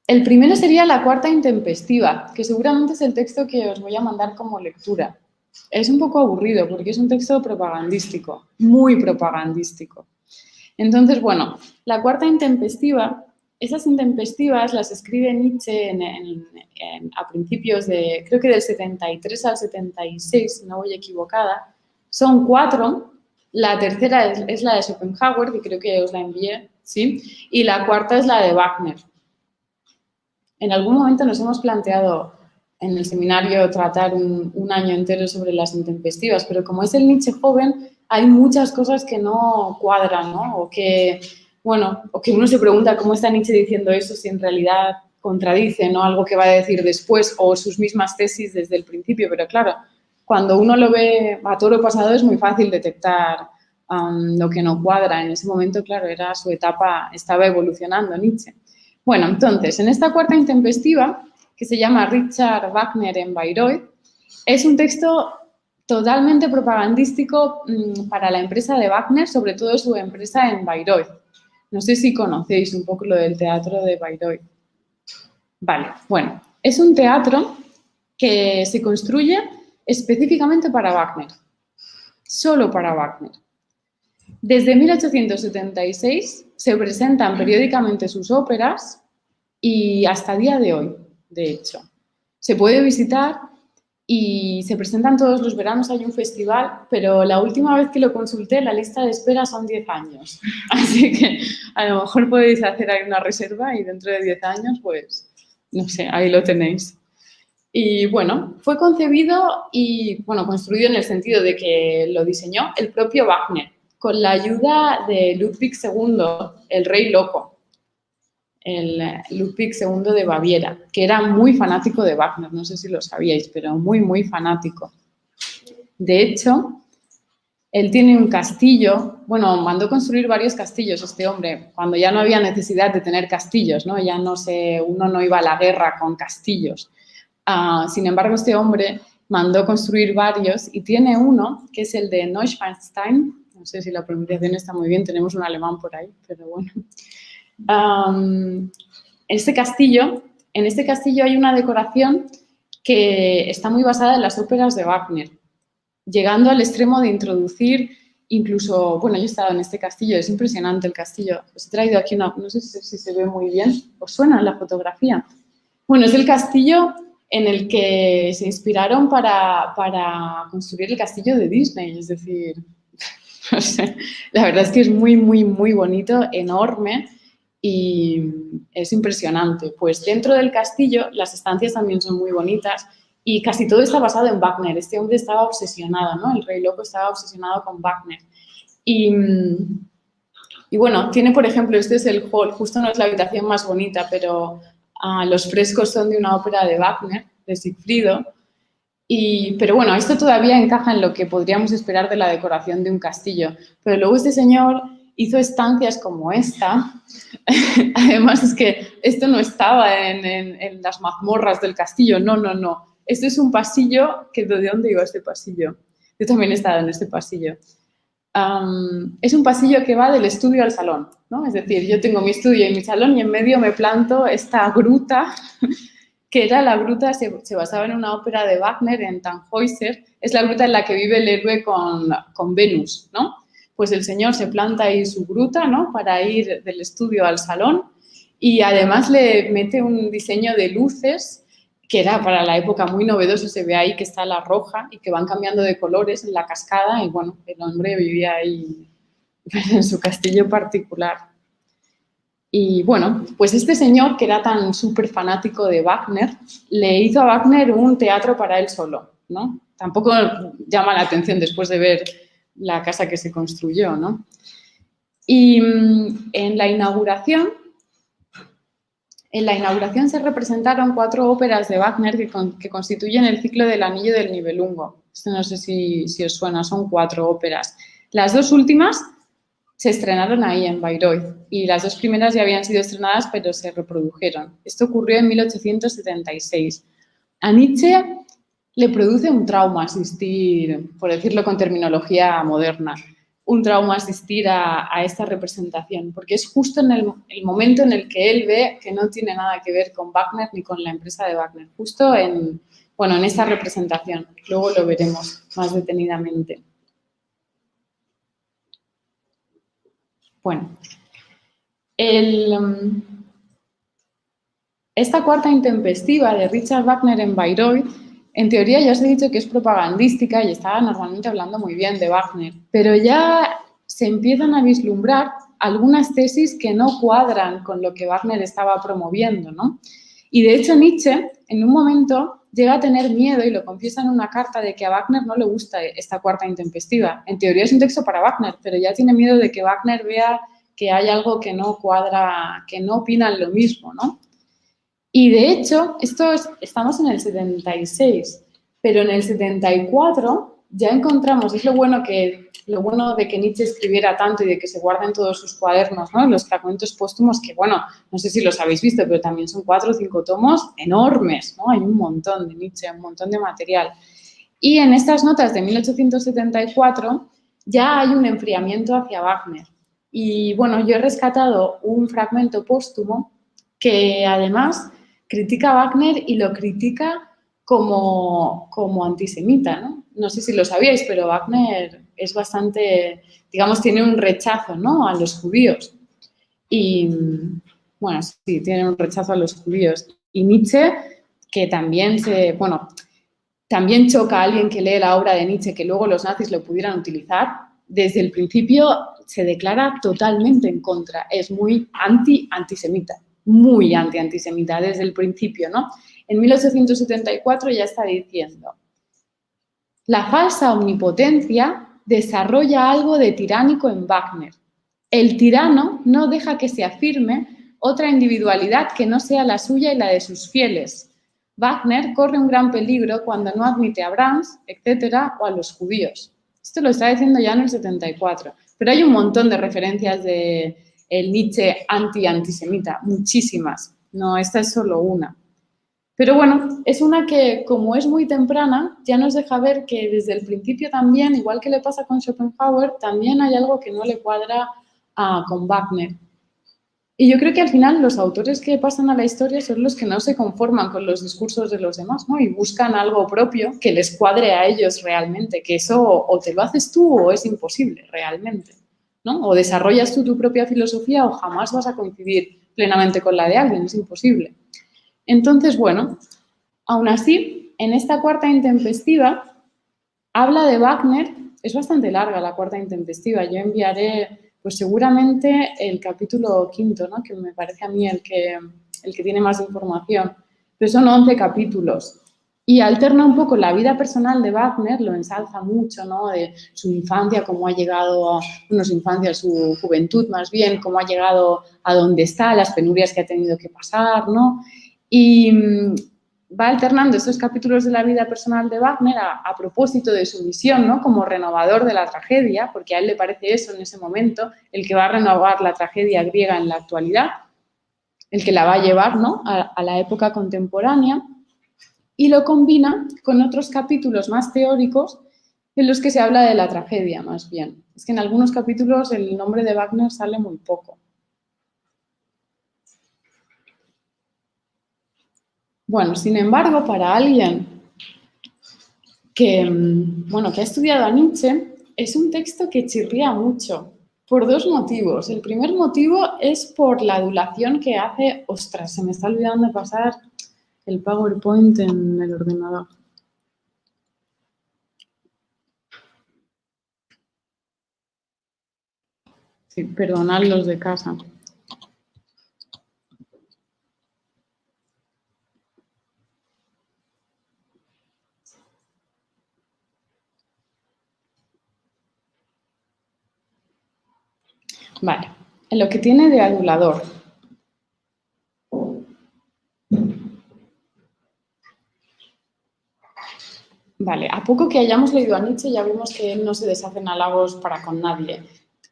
El primero sería La cuarta intempestiva, que seguramente es el texto que os voy a mandar como lectura. Es un poco aburrido porque es un texto propagandístico, muy propagandístico. Entonces, bueno, La cuarta intempestiva, esas intempestivas las escribe Nietzsche a principios de, creo que del 73 al 76, si no voy equivocada. Son 4, la tercera es la de Schopenhauer, que creo que os la envié, ¿sí? Y la cuarta es la de Wagner. En algún momento nos hemos planteado en el seminario tratar un año entero sobre las intempestivas, pero como es el Nietzsche joven, hay muchas cosas que no cuadran, ¿no? O que uno se pregunta cómo está Nietzsche diciendo eso si en realidad contradice, ¿no? Algo que va a decir después o sus mismas tesis desde el principio, pero claro, cuando uno lo ve a toro pasado es muy fácil detectar lo que no cuadra. En ese momento, claro, era su etapa, estaba evolucionando Nietzsche. Bueno, entonces, en esta cuarta intempestiva, que se llama Richard Wagner en Bayreuth, es un texto totalmente propagandístico para la empresa de Wagner, sobre todo su empresa en Bayreuth. No sé si conocéis un poco lo del teatro de Bayreuth. Vale, bueno, es un teatro que se construye específicamente para Wagner, solo para Wagner. Desde 1876 se presentan periódicamente sus óperas y hasta el día de hoy, de hecho. Se puede visitar y se presentan todos los veranos, hay un festival, pero la última vez que lo consulté, la lista de espera son 10 años. Así que a lo mejor podéis hacer ahí una reserva y dentro de 10 años, pues, no sé, ahí lo tenéis. Y bueno, fue concebido y bueno, construido en el sentido de que lo diseñó el propio Wagner, con la ayuda de Ludwig II, el rey loco, el Ludwig II de Baviera, que era muy fanático de Wagner, no sé si lo sabíais, pero muy, muy fanático. De hecho, él tiene un castillo, bueno, mandó construir varios castillos este hombre, cuando ya no había necesidad de tener castillos, ¿no? Ya no sé, uno no iba a la guerra con castillos. Sin embargo, este hombre mandó construir varios y tiene uno, que es el de Neuschwanstein, no sé si la pronunciación está muy bien, tenemos un alemán por ahí, pero bueno. En este castillo hay una decoración que está muy basada en las óperas de Wagner, llegando al extremo de introducir incluso, bueno, yo he estado en este castillo, es impresionante el castillo. Os he traído aquí una, no sé si se ve muy bien, ¿os suena la fotografía? Bueno, es el castillo en el que se inspiraron para construir el castillo de Disney, es decir, no sé, la verdad es que es muy, muy, muy bonito, enorme y es impresionante. Pues dentro del castillo las estancias también son muy bonitas y casi todo está basado en Wagner. Este hombre estaba obsesionado, ¿no? El rey loco estaba obsesionado con Wagner. Y bueno, tiene, por ejemplo, este es el hall, justo no es la habitación más bonita, pero los frescos son de una ópera de Wagner, de Sigfrido. Pero bueno, esto todavía encaja en lo que podríamos esperar de la decoración de un castillo. Pero luego este señor hizo estancias como esta. Además es que esto no estaba en las mazmorras del castillo, no, no, no. Esto es un pasillo, ¿de dónde iba este pasillo? Yo también he estado en este pasillo. Es un pasillo que va del estudio al salón, ¿no? Es decir, yo tengo mi estudio y mi salón y en medio me planto esta gruta, que era la gruta, se basaba en una ópera de Wagner, en Tannhäuser, es la gruta en la que vive el héroe con Venus, ¿no? Pues el señor se planta ahí su gruta, ¿no? Para ir del estudio al salón y además le mete un diseño de luces que era para la época muy novedoso, se ve ahí que está la roja y que van cambiando de colores en la cascada y bueno, el hombre vivía ahí en su castillo particular. Y bueno, pues este señor que era tan súper fanático de Wagner, le hizo a Wagner un teatro para él solo, ¿no? Tampoco llama la atención después de ver la casa que se construyó, ¿no? Y en la inauguración se representaron 4 óperas de Wagner que constituyen el ciclo del Anillo del Nibelungo. Esto no sé si os suena, son 4 óperas. Las 2 últimas se estrenaron ahí en Bayreuth y las 2 primeras ya habían sido estrenadas pero se reprodujeron. Esto ocurrió en 1876. A Nietzsche le produce un trauma asistir, por decirlo con terminología moderna, un trauma asistir a esta representación, porque es justo en el momento en el que él ve que no tiene nada que ver con Wagner ni con la empresa de Wagner, justo en esta representación. Luego lo veremos más detenidamente. Bueno, esta cuarta intempestiva de Richard Wagner en Bayreuth, en teoría ya os he dicho que es propagandística y estaba normalmente hablando muy bien de Wagner, pero ya se empiezan a vislumbrar algunas tesis que no cuadran con lo que Wagner estaba promoviendo, ¿no? Y de hecho Nietzsche, en un momento, llega a tener miedo, y lo confiesa en una carta, de que a Wagner no le gusta esta cuarta intempestiva. En teoría es un texto para Wagner, pero ya tiene miedo de que Wagner vea que hay algo que no cuadra, que no opinan lo mismo, ¿no? Y de hecho, estamos en el 76, pero en el 74 ya encontramos, es lo bueno de que Nietzsche escribiera tanto y de que se guarden todos sus cuadernos, ¿no? Los fragmentos póstumos que, bueno, no sé si los habéis visto, pero también son 4 o 5 tomos enormes, ¿no? Hay un montón de Nietzsche, un montón de material. Y en estas notas de 1874 ya hay un enfriamiento hacia Wagner. Y bueno, yo he rescatado un fragmento póstumo que además critica a Wagner y lo critica como antisemita, ¿no? No sé si lo sabíais, pero Wagner es bastante, digamos, tiene un rechazo, ¿no?, a los judíos. Y, bueno, sí, tiene un rechazo a los judíos. Y Nietzsche, que también también choca a alguien que lee la obra de Nietzsche, que luego los nazis lo pudieran utilizar, desde el principio se declara totalmente en contra, es muy antisemita. muy antisemita desde el principio, ¿no? En 1874 ya está diciendo: la falsa omnipotencia desarrolla algo de tiránico en Wagner. El tirano no deja que se afirme otra individualidad que no sea la suya y la de sus fieles. Wagner corre un gran peligro cuando no admite a Brahms, etcétera, o a los judíos. Esto lo está diciendo ya en el 74. Pero hay un montón de referencias de el Nietzsche antisemita, muchísimas. No, esta es solo una. Pero bueno, es una que, como es muy temprana, ya nos deja ver que desde el principio también, igual que le pasa con Schopenhauer, también hay algo que no le cuadra con Wagner. Y yo creo que al final los autores que pasan a la historia son los que no se conforman con los discursos de los demás, ¿no? Y buscan algo propio que les cuadre a ellos realmente, que eso o te lo haces tú o es imposible realmente, ¿no? O desarrollas tú tu propia filosofía o jamás vas a coincidir plenamente con la de alguien, es imposible. Entonces, bueno, aún así, en esta cuarta intempestiva habla de Wagner, es bastante larga la cuarta intempestiva, yo enviaré pues seguramente el capítulo 5, ¿no? Que me parece a mí el que tiene más información, pero son 11 capítulos y alterna un poco la vida personal de Wagner, lo ensalza mucho, ¿no? De su infancia, cómo ha llegado, su infancia, su juventud más bien, cómo ha llegado a donde está, las penurias que ha tenido que pasar, ¿no? Y va alternando estos capítulos de la vida personal de Wagner a propósito de su misión, ¿no? Como renovador de la tragedia, porque a él le parece eso en ese momento, el que va a renovar la tragedia griega en la actualidad, el que la va a llevar, ¿no? a la época contemporánea, y lo combina con otros capítulos más teóricos en los que se habla de la tragedia, más bien. Es que en algunos capítulos el nombre de Wagner sale muy poco. Bueno, sin embargo, para alguien que, bueno, que ha estudiado a Nietzsche, es un texto que chirría mucho, por dos motivos. El primer motivo es por la adulación que hace... Ostras, se me está olvidando pasar el PowerPoint en el ordenador. Sí, perdonad los de casa. Vale, en lo que tiene de adulador. Vale, a poco que hayamos leído a Nietzsche ya vemos que él no se deshace en halagos para con nadie.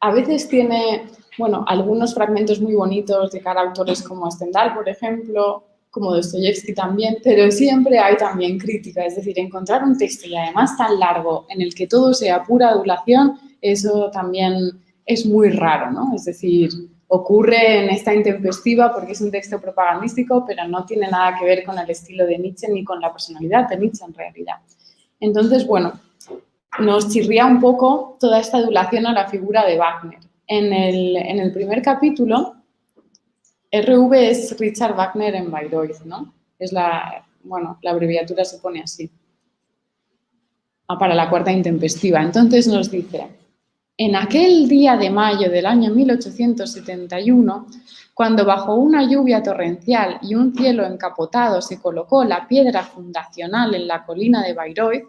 A veces tiene, bueno, algunos fragmentos muy bonitos de cara a autores como Stendhal, por ejemplo, como Dostoyevsky también, pero siempre hay también crítica, es decir, encontrar un texto y además tan largo en el que todo sea pura adulación, eso también es muy raro, ¿no? Es decir, ocurre en esta intempestiva porque es un texto propagandístico, pero no tiene nada que ver con el estilo de Nietzsche ni con la personalidad de Nietzsche en realidad. Entonces, bueno, nos chirría un poco toda esta adulación a la figura de Wagner. En el primer capítulo, RV es Richard Wagner en Bayreuth, ¿no? Es la abreviatura se pone así. Para la cuarta intempestiva. Entonces nos dice: en aquel día de mayo del año 1871, cuando bajo una lluvia torrencial y un cielo encapotado se colocó la piedra fundacional en la colina de Bayreuth,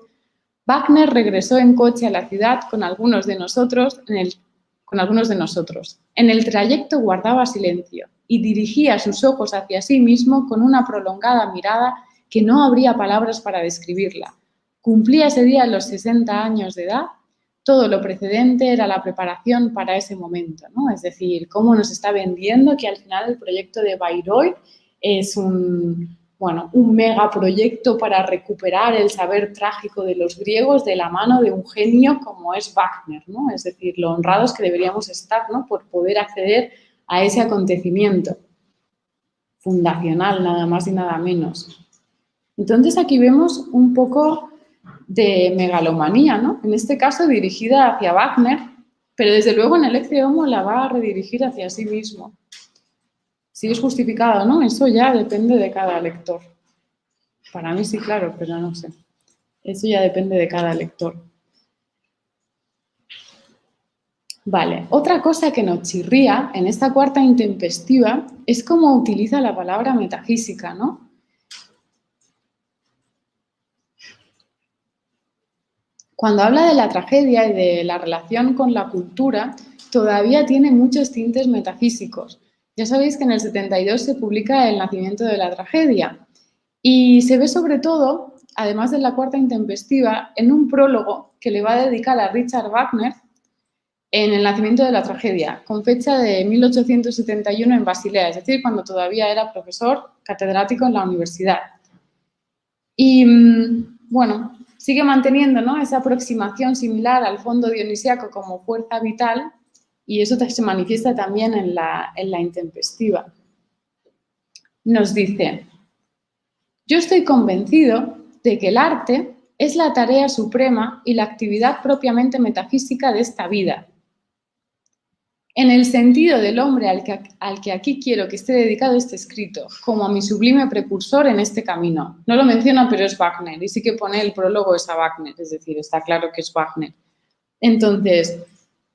Wagner regresó en coche a la ciudad con algunos de nosotros. En el trayecto guardaba silencio y dirigía sus ojos hacia sí mismo con una prolongada mirada que no habría palabras para describirla. Cumplía ese día los 60 años de edad. Todo lo precedente era la preparación para ese momento, ¿no? Es decir, cómo nos está vendiendo que al final el proyecto de Bayreuth es un megaproyecto para recuperar el saber trágico de los griegos de la mano de un genio como es Wagner, ¿no? Es decir, lo honrados que deberíamos estar, ¿no? Por poder acceder a ese acontecimiento fundacional, nada más y nada menos. Entonces aquí vemos un poco de megalomanía, ¿no? En este caso dirigida hacia Wagner, pero desde luego en el Ecce Homo la va a redirigir hacia sí mismo. Si es justificado o no, eso ya depende de cada lector. Para mí sí, claro, pero no sé. Eso ya depende de cada lector. Vale, otra cosa que nos chirría en esta cuarta intempestiva es cómo utiliza la palabra metafísica, ¿no? Cuando habla de la tragedia y de la relación con la cultura, todavía tiene muchos tintes metafísicos. Ya sabéis que en el 72 se publica El nacimiento de la tragedia y se ve sobre todo, además de la cuarta intempestiva, en un prólogo que le va a dedicar a Richard Wagner en El nacimiento de la tragedia, con fecha de 1871 en Basilea, es decir, cuando todavía era profesor catedrático en la universidad. Y, bueno, sigue manteniendo, ¿no?, esa aproximación similar al fondo dionisíaco como fuerza vital y eso se manifiesta también en la intempestiva. Nos dice: yo estoy convencido de que el arte es la tarea suprema y la actividad propiamente metafísica de esta vida. En el sentido del hombre al que aquí quiero que esté dedicado este escrito, como a mi sublime precursor en este camino. No lo menciona, pero es Wagner, y sí que pone el prólogo es a Wagner, es decir, está claro que es Wagner. Entonces,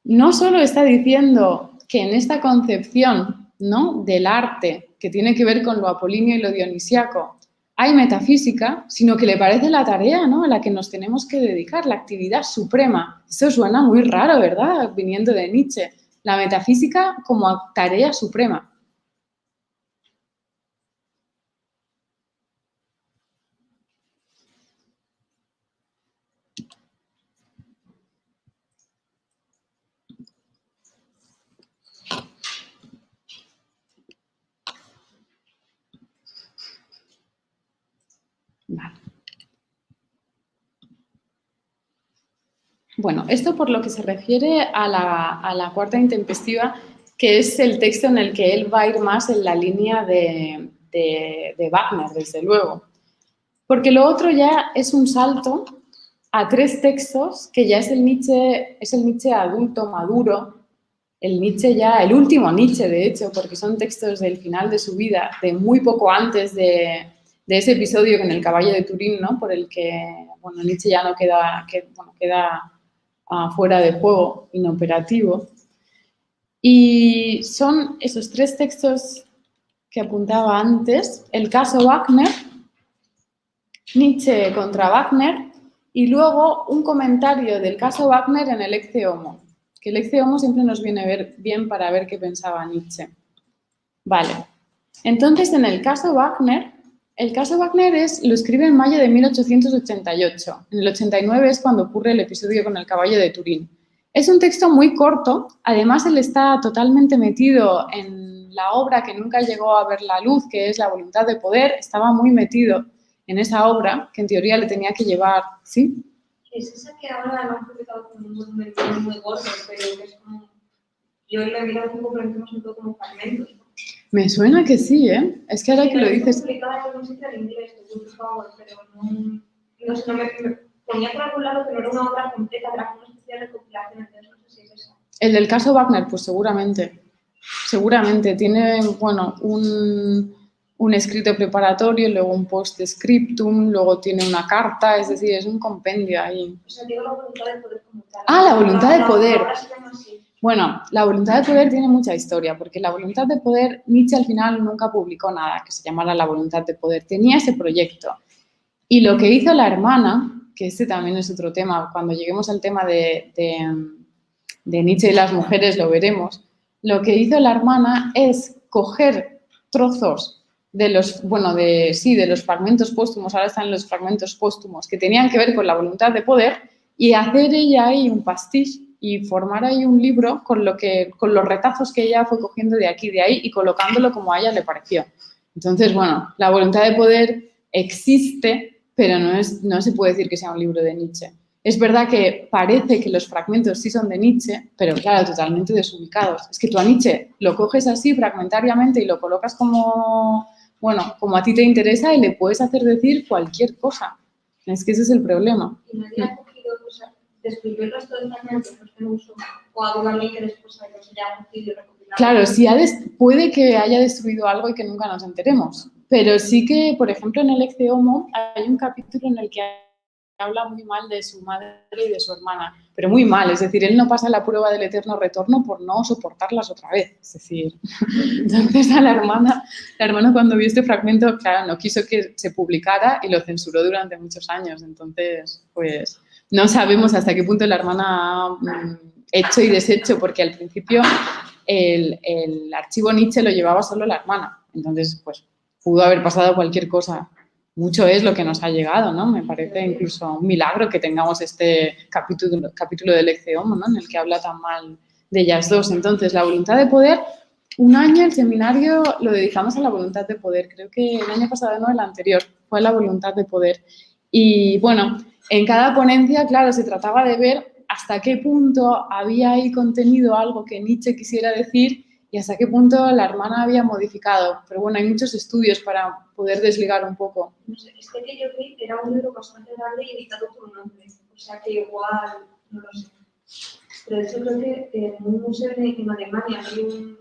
no solo está diciendo que en esta concepción, ¿no?, del arte, que tiene que ver con lo apolíneo y lo dionisíaco, hay metafísica, sino que le parece la tarea, ¿no?, a la que nos tenemos que dedicar, la actividad suprema. Eso suena muy raro, ¿verdad?, viniendo de Nietzsche. La metafísica como tarea suprema. Vale. Bueno, esto por lo que se refiere a la cuarta intempestiva, que es el texto en el que él va a ir más en la línea de Wagner, desde luego. Porque lo otro ya es un salto a tres textos que ya es el Nietzsche adulto, maduro, el Nietzsche ya, el último Nietzsche, de hecho, porque son textos del final de su vida, de muy poco antes de ese episodio con el caballo de Turín, ¿no?, por el que, bueno, Nietzsche ya no queda fuera de juego, inoperativo. Y son esos tres textos que apuntaba antes: el caso Wagner, Nietzsche contra Wagner, y luego un comentario del caso Wagner en el Ecce Homo, que el Ecce Homo siempre nos viene bien para ver qué pensaba Nietzsche. Vale, entonces en el caso Wagner lo escribe en mayo de 1888. En el 89 es cuando ocurre el episodio con el caballo de Turín. Es un texto muy corto, además él está totalmente metido en la obra que nunca llegó a ver la luz, que es La voluntad de poder, estaba muy metido en esa obra, que en teoría le tenía que llevar, ¿sí?
Es esa que ahora lo han publicado como un volumen muy gordo, pero que es como... Yo lo he mirado un poco, pero hemos un poco como fragmentos.
Me suena que sí, ¿eh? Es que ahora
sí,
que lo dices...
Sí, publicada en un sitio en inglés, pero no sé, me ponía por algún lado que no era una obra completa, era una especie de recopilación, entonces no sé si es esa.
El del caso Wagner, pues seguramente. Seguramente. Tiene, bueno, un escrito preparatorio, luego un post-scriptum, luego tiene una carta, es decir, es un compendio ahí.
O sea, digo la voluntad de poder como tal.
Ah, la voluntad de poder.
Ahora se llama así.
Bueno, la voluntad de poder tiene mucha historia, porque la voluntad de poder, Nietzsche al final nunca publicó nada que se llamara la voluntad de poder. Tenía ese proyecto. Y lo que hizo la hermana, que este también es otro tema, cuando lleguemos al tema de Nietzsche y las mujeres lo veremos, lo que hizo la hermana es coger trozos de los fragmentos póstumos, ahora están los fragmentos póstumos, que tenían que ver con la voluntad de poder, y hacer ella ahí un pastiche y formar ahí un libro con los retazos que ella fue cogiendo de aquí y de ahí y colocándolo como a ella le pareció. Entonces, bueno, la voluntad de poder existe, pero no se puede decir que sea un libro de Nietzsche. Es verdad que parece que los fragmentos sí son de Nietzsche, pero claro, totalmente desubicados. Es que tú a Nietzsche lo coges así fragmentariamente y lo colocas como a ti te interesa y le puedes hacer decir cualquier cosa. Es que ese es el problema.
Y nadie ha cogido, describió el resto de fragmentos que no uso, o algo también que después se haya cogido y recopilado.
Claro, puede que haya destruido algo y que nunca nos enteremos. Pero sí que, por ejemplo, en el Ecce Homo hay un capítulo en el que habla muy mal de su madre y de su hermana, pero muy mal, es decir, él no pasa la prueba del eterno retorno por no soportarlas otra vez, es decir, entonces a la hermana cuando vio este fragmento, claro, no quiso que se publicara y lo censuró durante muchos años, entonces, pues, no sabemos hasta qué punto la hermana ha hecho y deshecho, porque al principio el archivo Nietzsche lo llevaba solo la hermana, entonces, pues, pudo haber pasado cualquier cosa. Mucho es lo que nos ha llegado, ¿no? Me parece incluso un milagro que tengamos este capítulo del Ecce Homo, ¿no? En el que habla tan mal de ellas dos. Entonces, la voluntad de poder, un año el seminario lo dedicamos a la voluntad de poder. Creo que el año pasado, no, el anterior, fue la voluntad de poder. Y, bueno, en cada ponencia, claro, se trataba de ver hasta qué punto había ahí contenido algo que Nietzsche quisiera decir y hasta qué punto la hermana había modificado. Pero bueno, hay muchos estudios para poder desligar un poco.
No sé, este que yo vi era un libro bastante grande y editado por un hombre, o sea que igual, no lo sé. Pero de hecho creo que en un museo en Alemania hay un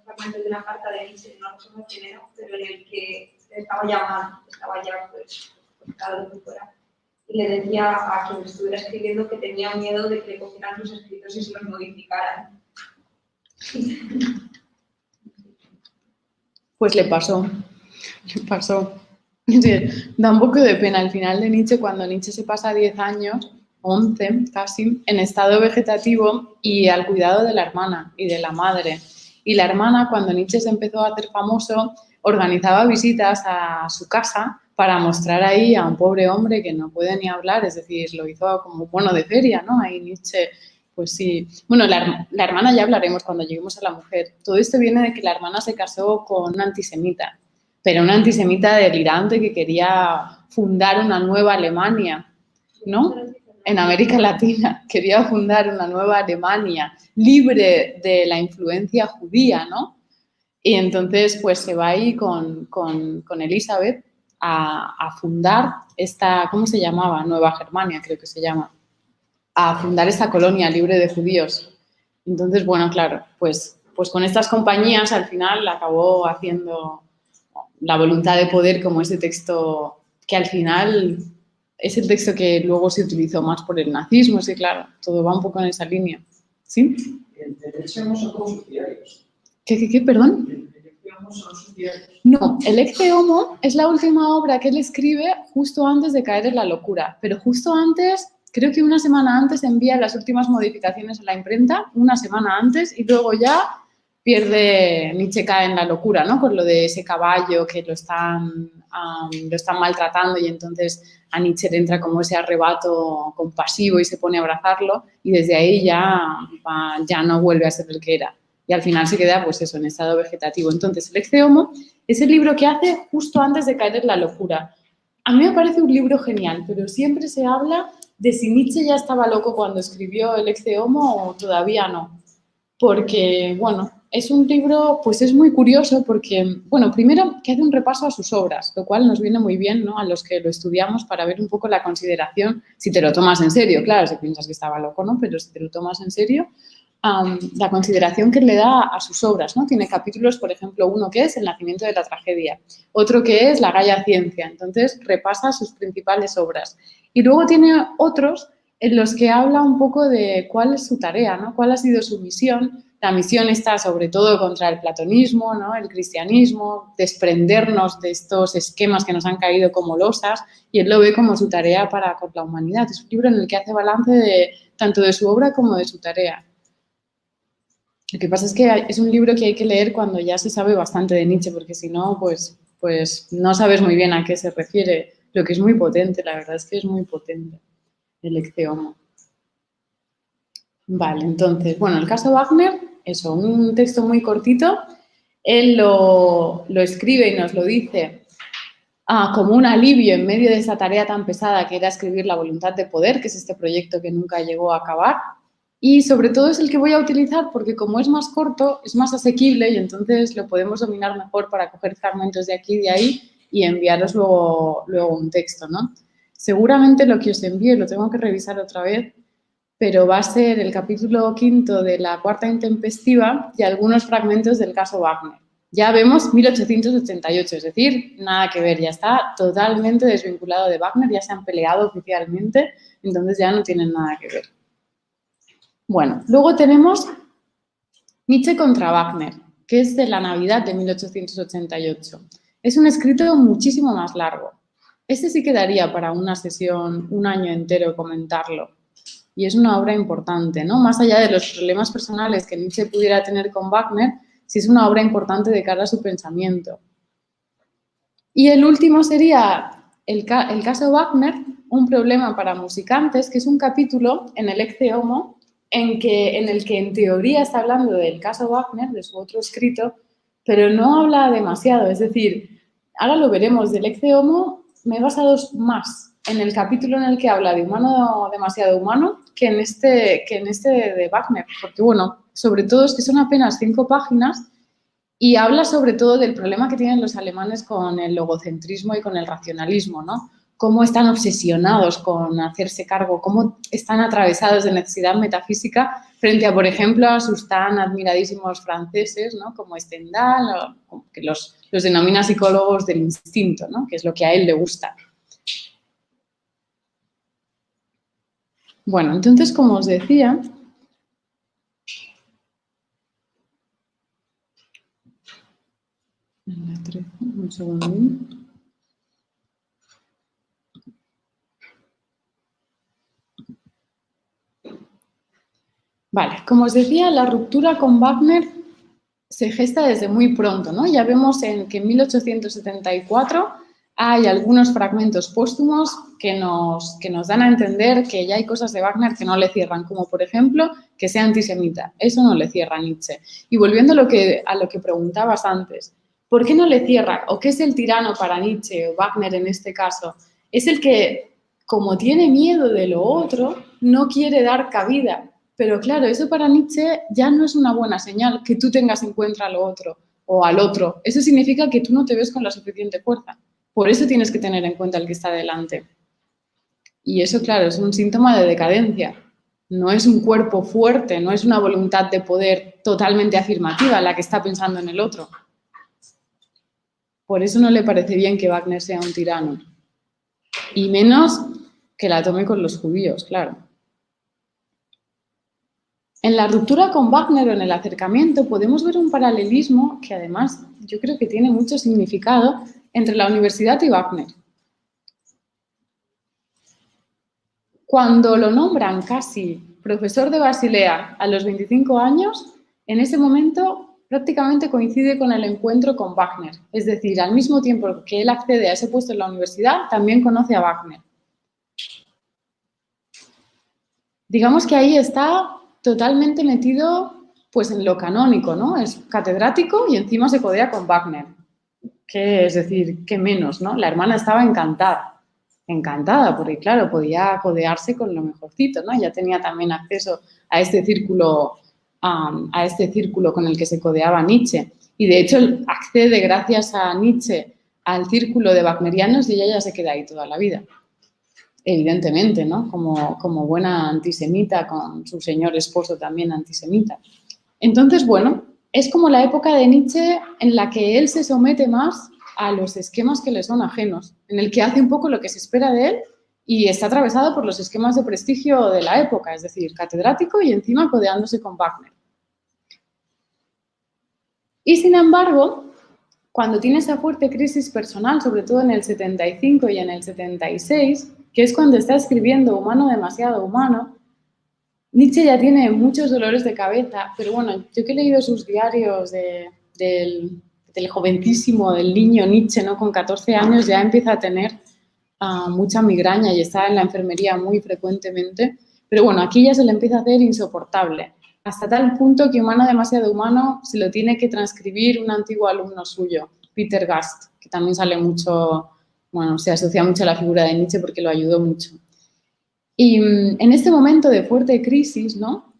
fragmento de una carta de Nietzsche, no recuerdo quién era, pero en el que estaba ya mal, estaba ya pues claro, lo que fuera. Y le decía a quien estuviera escribiendo que tenía miedo de que le cogieran sus escritos y se los modificaran.
Pues le pasó. Da un poco de pena al final de Nietzsche, cuando Nietzsche se pasa 10 años, 11 casi, en estado vegetativo y al cuidado de la hermana y de la madre. Y la hermana, cuando Nietzsche se empezó a hacer famoso, organizaba visitas a su casa para mostrar ahí a un pobre hombre que no puede ni hablar, es decir, lo hizo como bono de feria, ¿no? Ahí Nietzsche, pues sí. Bueno, la hermana ya hablaremos cuando lleguemos a la mujer. Todo esto viene de que la hermana se casó con un antisemita, pero un antisemita delirante que quería fundar una nueva Alemania, ¿no? En América Latina, quería fundar una nueva Alemania libre de la influencia judía, ¿no? Y entonces, pues se va ahí con Elizabeth a fundar esta, ¿cómo se llamaba? Nueva Germania, creo que se llama, a fundar esta colonia libre de judíos. Entonces, bueno, claro, pues con estas compañías al final acabó haciendo la voluntad de poder como ese texto que al final es el texto que luego se utilizó más por el nazismo, sí, claro, todo va un poco en esa línea. ¿Sí?
El Ecce Homo son como sus diarios.
¿Qué, perdón?
El Ecce Homo son sus diarios.
No, el Ecce Homo es la última obra que él escribe justo antes de caer en la locura, pero justo antes, creo que una semana antes, envía las últimas modificaciones a la imprenta, una semana antes, y luego ya Nietzsche cae en la locura, ¿no? Con lo de ese caballo que lo están maltratando y entonces a Nietzsche le entra como ese arrebato compasivo y se pone a abrazarlo y desde ahí ya no vuelve a ser el que era. Y al final se queda, pues eso, en estado vegetativo. Entonces, el Ecce Homo es el libro que hace justo antes de caer en la locura. A mí me parece un libro genial, pero siempre se habla de si Nietzsche ya estaba loco cuando escribió el Ecce Homo o todavía no. Porque, bueno, es un libro, pues es muy curioso porque, bueno, primero que hace un repaso a sus obras, lo cual nos viene muy bien, ¿no? A los que lo estudiamos para ver un poco la consideración, si te lo tomas en serio, claro, si piensas que estaba loco, ¿no? Pero si te lo tomas en serio, la consideración que le da a sus obras, ¿no? Tiene capítulos, por ejemplo, uno que es El nacimiento de la tragedia, otro que es La Gaia Ciencia, entonces repasa sus principales obras. Y luego tiene otros en los que habla un poco de cuál es su tarea, ¿no? Cuál ha sido su misión. La misión está sobre todo contra el platonismo, ¿no? El cristianismo, desprendernos de estos esquemas que nos han caído como losas, y él lo ve como su tarea con la humanidad. Es un libro en el que hace balance tanto de su obra como de su tarea. Lo que pasa es que es un libro que hay que leer cuando ya se sabe bastante de Nietzsche, porque si no, pues no sabes muy bien a qué se refiere, lo que es muy potente, la verdad es que es muy potente el Ecce Homo. Vale, entonces, bueno, el caso Wagner, eso, un texto muy cortito, él lo escribe y nos lo dice como un alivio en medio de esa tarea tan pesada que era escribir La voluntad de poder, que es este proyecto que nunca llegó a acabar. Y sobre todo es el que voy a utilizar porque como es más corto, es más asequible y entonces lo podemos dominar mejor para coger fragmentos de aquí y de ahí y enviaros luego un texto, ¿no? Seguramente lo que os envíe lo tengo que revisar otra vez, pero va a ser el capítulo 5 de La cuarta intempestiva y algunos fragmentos del caso Wagner. Ya vemos 1888, es decir, nada que ver, ya está totalmente desvinculado de Wagner, ya se han peleado oficialmente, entonces ya no tienen nada que ver. Bueno, luego tenemos Nietzsche contra Wagner, que es de la Navidad de 1888. Es un escrito muchísimo más largo. Este sí quedaría para una sesión, un año entero comentarlo. Y es una obra importante, ¿no? Más allá de los problemas personales que Nietzsche pudiera tener con Wagner, sí es una obra importante de cara a su pensamiento. Y el último sería el caso Wagner, un problema para musicantes, que es un capítulo en el Ecce Homo en el que en teoría está hablando del caso Wagner, de su otro escrito, pero no habla demasiado. Es decir, ahora lo veremos, del Ecce Homo me he basado más en el capítulo en el que habla de humano demasiado humano que en este de Wagner, porque bueno, sobre todo es que son apenas 5 páginas y habla sobre todo del problema que tienen los alemanes con el logocentrismo y con el racionalismo, ¿no? Cómo están obsesionados con hacerse cargo, cómo están atravesados de necesidad metafísica frente a, por ejemplo, a sus tan admiradísimos franceses, ¿no? Como Stendhal, que los denomina psicólogos del instinto, ¿no? Que es lo que a él le gusta. Bueno, entonces, como os decía, un segundín. Vale, como os decía, la ruptura con Wagner se gesta desde muy pronto, ¿no? Ya vemos que en 1874 hay algunos fragmentos póstumos que nos dan a entender que ya hay cosas de Wagner que no le cierran, como por ejemplo que sea antisemita. Eso no le cierra a Nietzsche. Y volviendo a lo que preguntabas antes, ¿por qué no le cierra? ¿O qué es el tirano para Nietzsche o Wagner en este caso? Es el que, como tiene miedo de lo otro, no quiere dar cabida. Pero claro, eso para Nietzsche ya no es una buena señal que tú tengas en cuenta a lo otro o al otro. Eso significa que tú no te ves con la suficiente fuerza. Por eso tienes que tener en cuenta el que está delante. Y eso, claro, es un síntoma de decadencia. No es un cuerpo fuerte, no es una voluntad de poder totalmente afirmativa la que está pensando en el otro. Por eso no le parece bien que Wagner sea un tirano. Y menos que la tome con los judíos, claro. En la ruptura con Wagner o en el acercamiento podemos ver un paralelismo que además yo creo que tiene mucho significado entre la universidad y Wagner. Cuando lo nombran casi profesor de Basilea a los 25 años, en ese momento prácticamente coincide con el encuentro con Wagner. Es decir, al mismo tiempo que él accede a ese puesto en la universidad, también conoce a Wagner. Digamos que ahí está totalmente metido pues en lo canónico, ¿no? Es catedrático y encima se codea con Wagner. Que, es decir, ¿qué menos, no? La hermana estaba encantada, porque claro, podía codearse con lo mejorcito, ¿no? Ya tenía también acceso a este círculo con el que se codeaba Nietzsche. Y de hecho accede gracias a Nietzsche al círculo de wagnerianos y ella ya se queda ahí toda la vida. Evidentemente, ¿no? Como buena antisemita, con su señor esposo también antisemita. Entonces, bueno, es como la época de Nietzsche en la que él se somete más a los esquemas que le son ajenos, en el que hace un poco lo que se espera de él y está atravesado por los esquemas de prestigio de la época, es decir, catedrático y encima codeándose con Wagner. Y sin embargo, cuando tiene esa fuerte crisis personal, sobre todo en el 75 y en el 76, que es cuando está escribiendo Humano demasiado humano, Nietzsche ya tiene muchos dolores de cabeza, pero bueno, yo que he leído sus diarios del jovencísimo, del niño Nietzsche, ¿no? Con 14 años ya empieza a tener mucha migraña y está en la enfermería muy frecuentemente, pero bueno, aquí ya se le empieza a hacer insoportable, hasta tal punto que Humano demasiado humano se lo tiene que transcribir un antiguo alumno suyo, Peter Gast, que también sale mucho, bueno, se asocia mucho a la figura de Nietzsche porque lo ayudó mucho. Y en este momento de fuerte crisis, ¿no?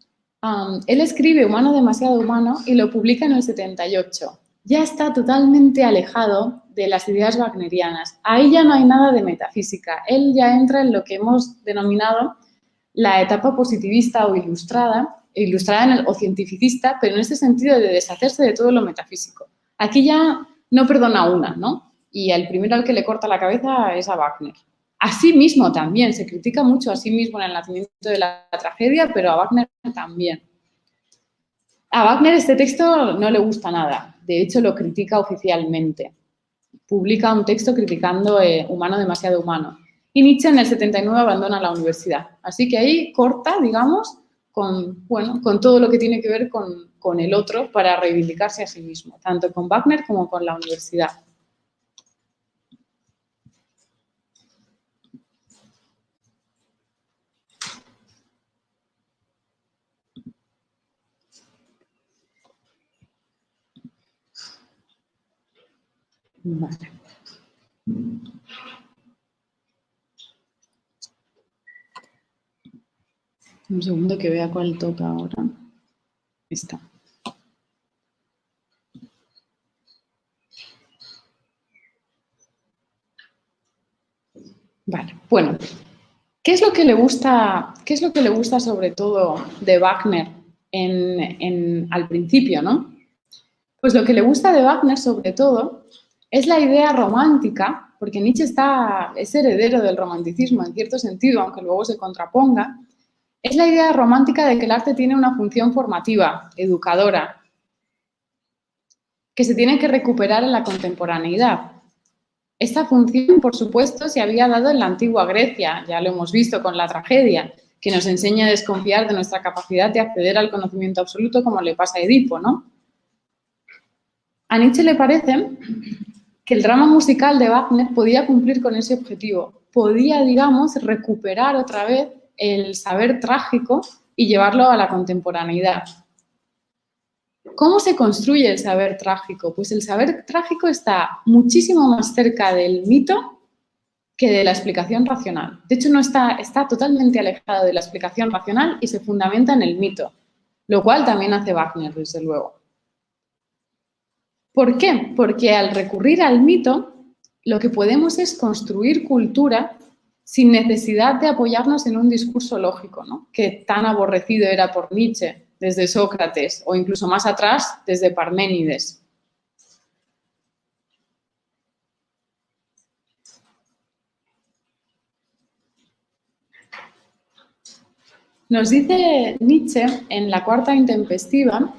Él escribe Humano demasiado humano y lo publica en el 78. Ya está totalmente alejado de las ideas wagnerianas. Ahí ya no hay nada de metafísica. Él ya entra en lo que hemos denominado la etapa positivista o ilustrada o cientificista, pero en este sentido de deshacerse de todo lo metafísico. Aquí ya no perdona una, ¿no? Y el primero al que le corta la cabeza es a Wagner. A sí mismo también, se critica mucho a sí mismo en el nacimiento de la tragedia, pero a Wagner también. A Wagner este texto no le gusta nada, de hecho lo critica oficialmente. Publica un texto criticando Humano demasiado humano. Y Nietzsche en el 79 abandona la universidad. Así que ahí corta, digamos, con todo lo que tiene que ver con el otro para reivindicarse a sí mismo, tanto con Wagner como con la universidad. Vale. Un segundo que vea cuál toca ahora. Esta. Vale, bueno. ¿Qué es lo que le gusta sobre todo de Wagner al principio, ¿no? Pues lo que le gusta de Wagner sobre todo es la idea romántica, porque Nietzsche es heredero del romanticismo en cierto sentido, aunque luego se contraponga, es la idea romántica de que el arte tiene una función formativa, educadora, que se tiene que recuperar en la contemporaneidad. Esta función, por supuesto, se había dado en la antigua Grecia, ya lo hemos visto con la tragedia, que nos enseña a desconfiar de nuestra capacidad de acceder al conocimiento absoluto, como le pasa a Edipo, ¿no? A Nietzsche le parece que el drama musical de Wagner podía cumplir con ese objetivo, podía, digamos, recuperar otra vez el saber trágico y llevarlo a la contemporaneidad. ¿Cómo se construye el saber trágico? Pues el saber trágico está muchísimo más cerca del mito que de la explicación racional. De hecho, está totalmente alejado de la explicación racional y se fundamenta en el mito, lo cual también hace Wagner, desde luego. ¿Por qué? Porque al recurrir al mito, lo que podemos es construir cultura sin necesidad de apoyarnos en un discurso lógico, ¿no? Que tan aborrecido era por Nietzsche desde Sócrates o incluso más atrás desde Parménides. Nos dice Nietzsche en La cuarta intempestiva: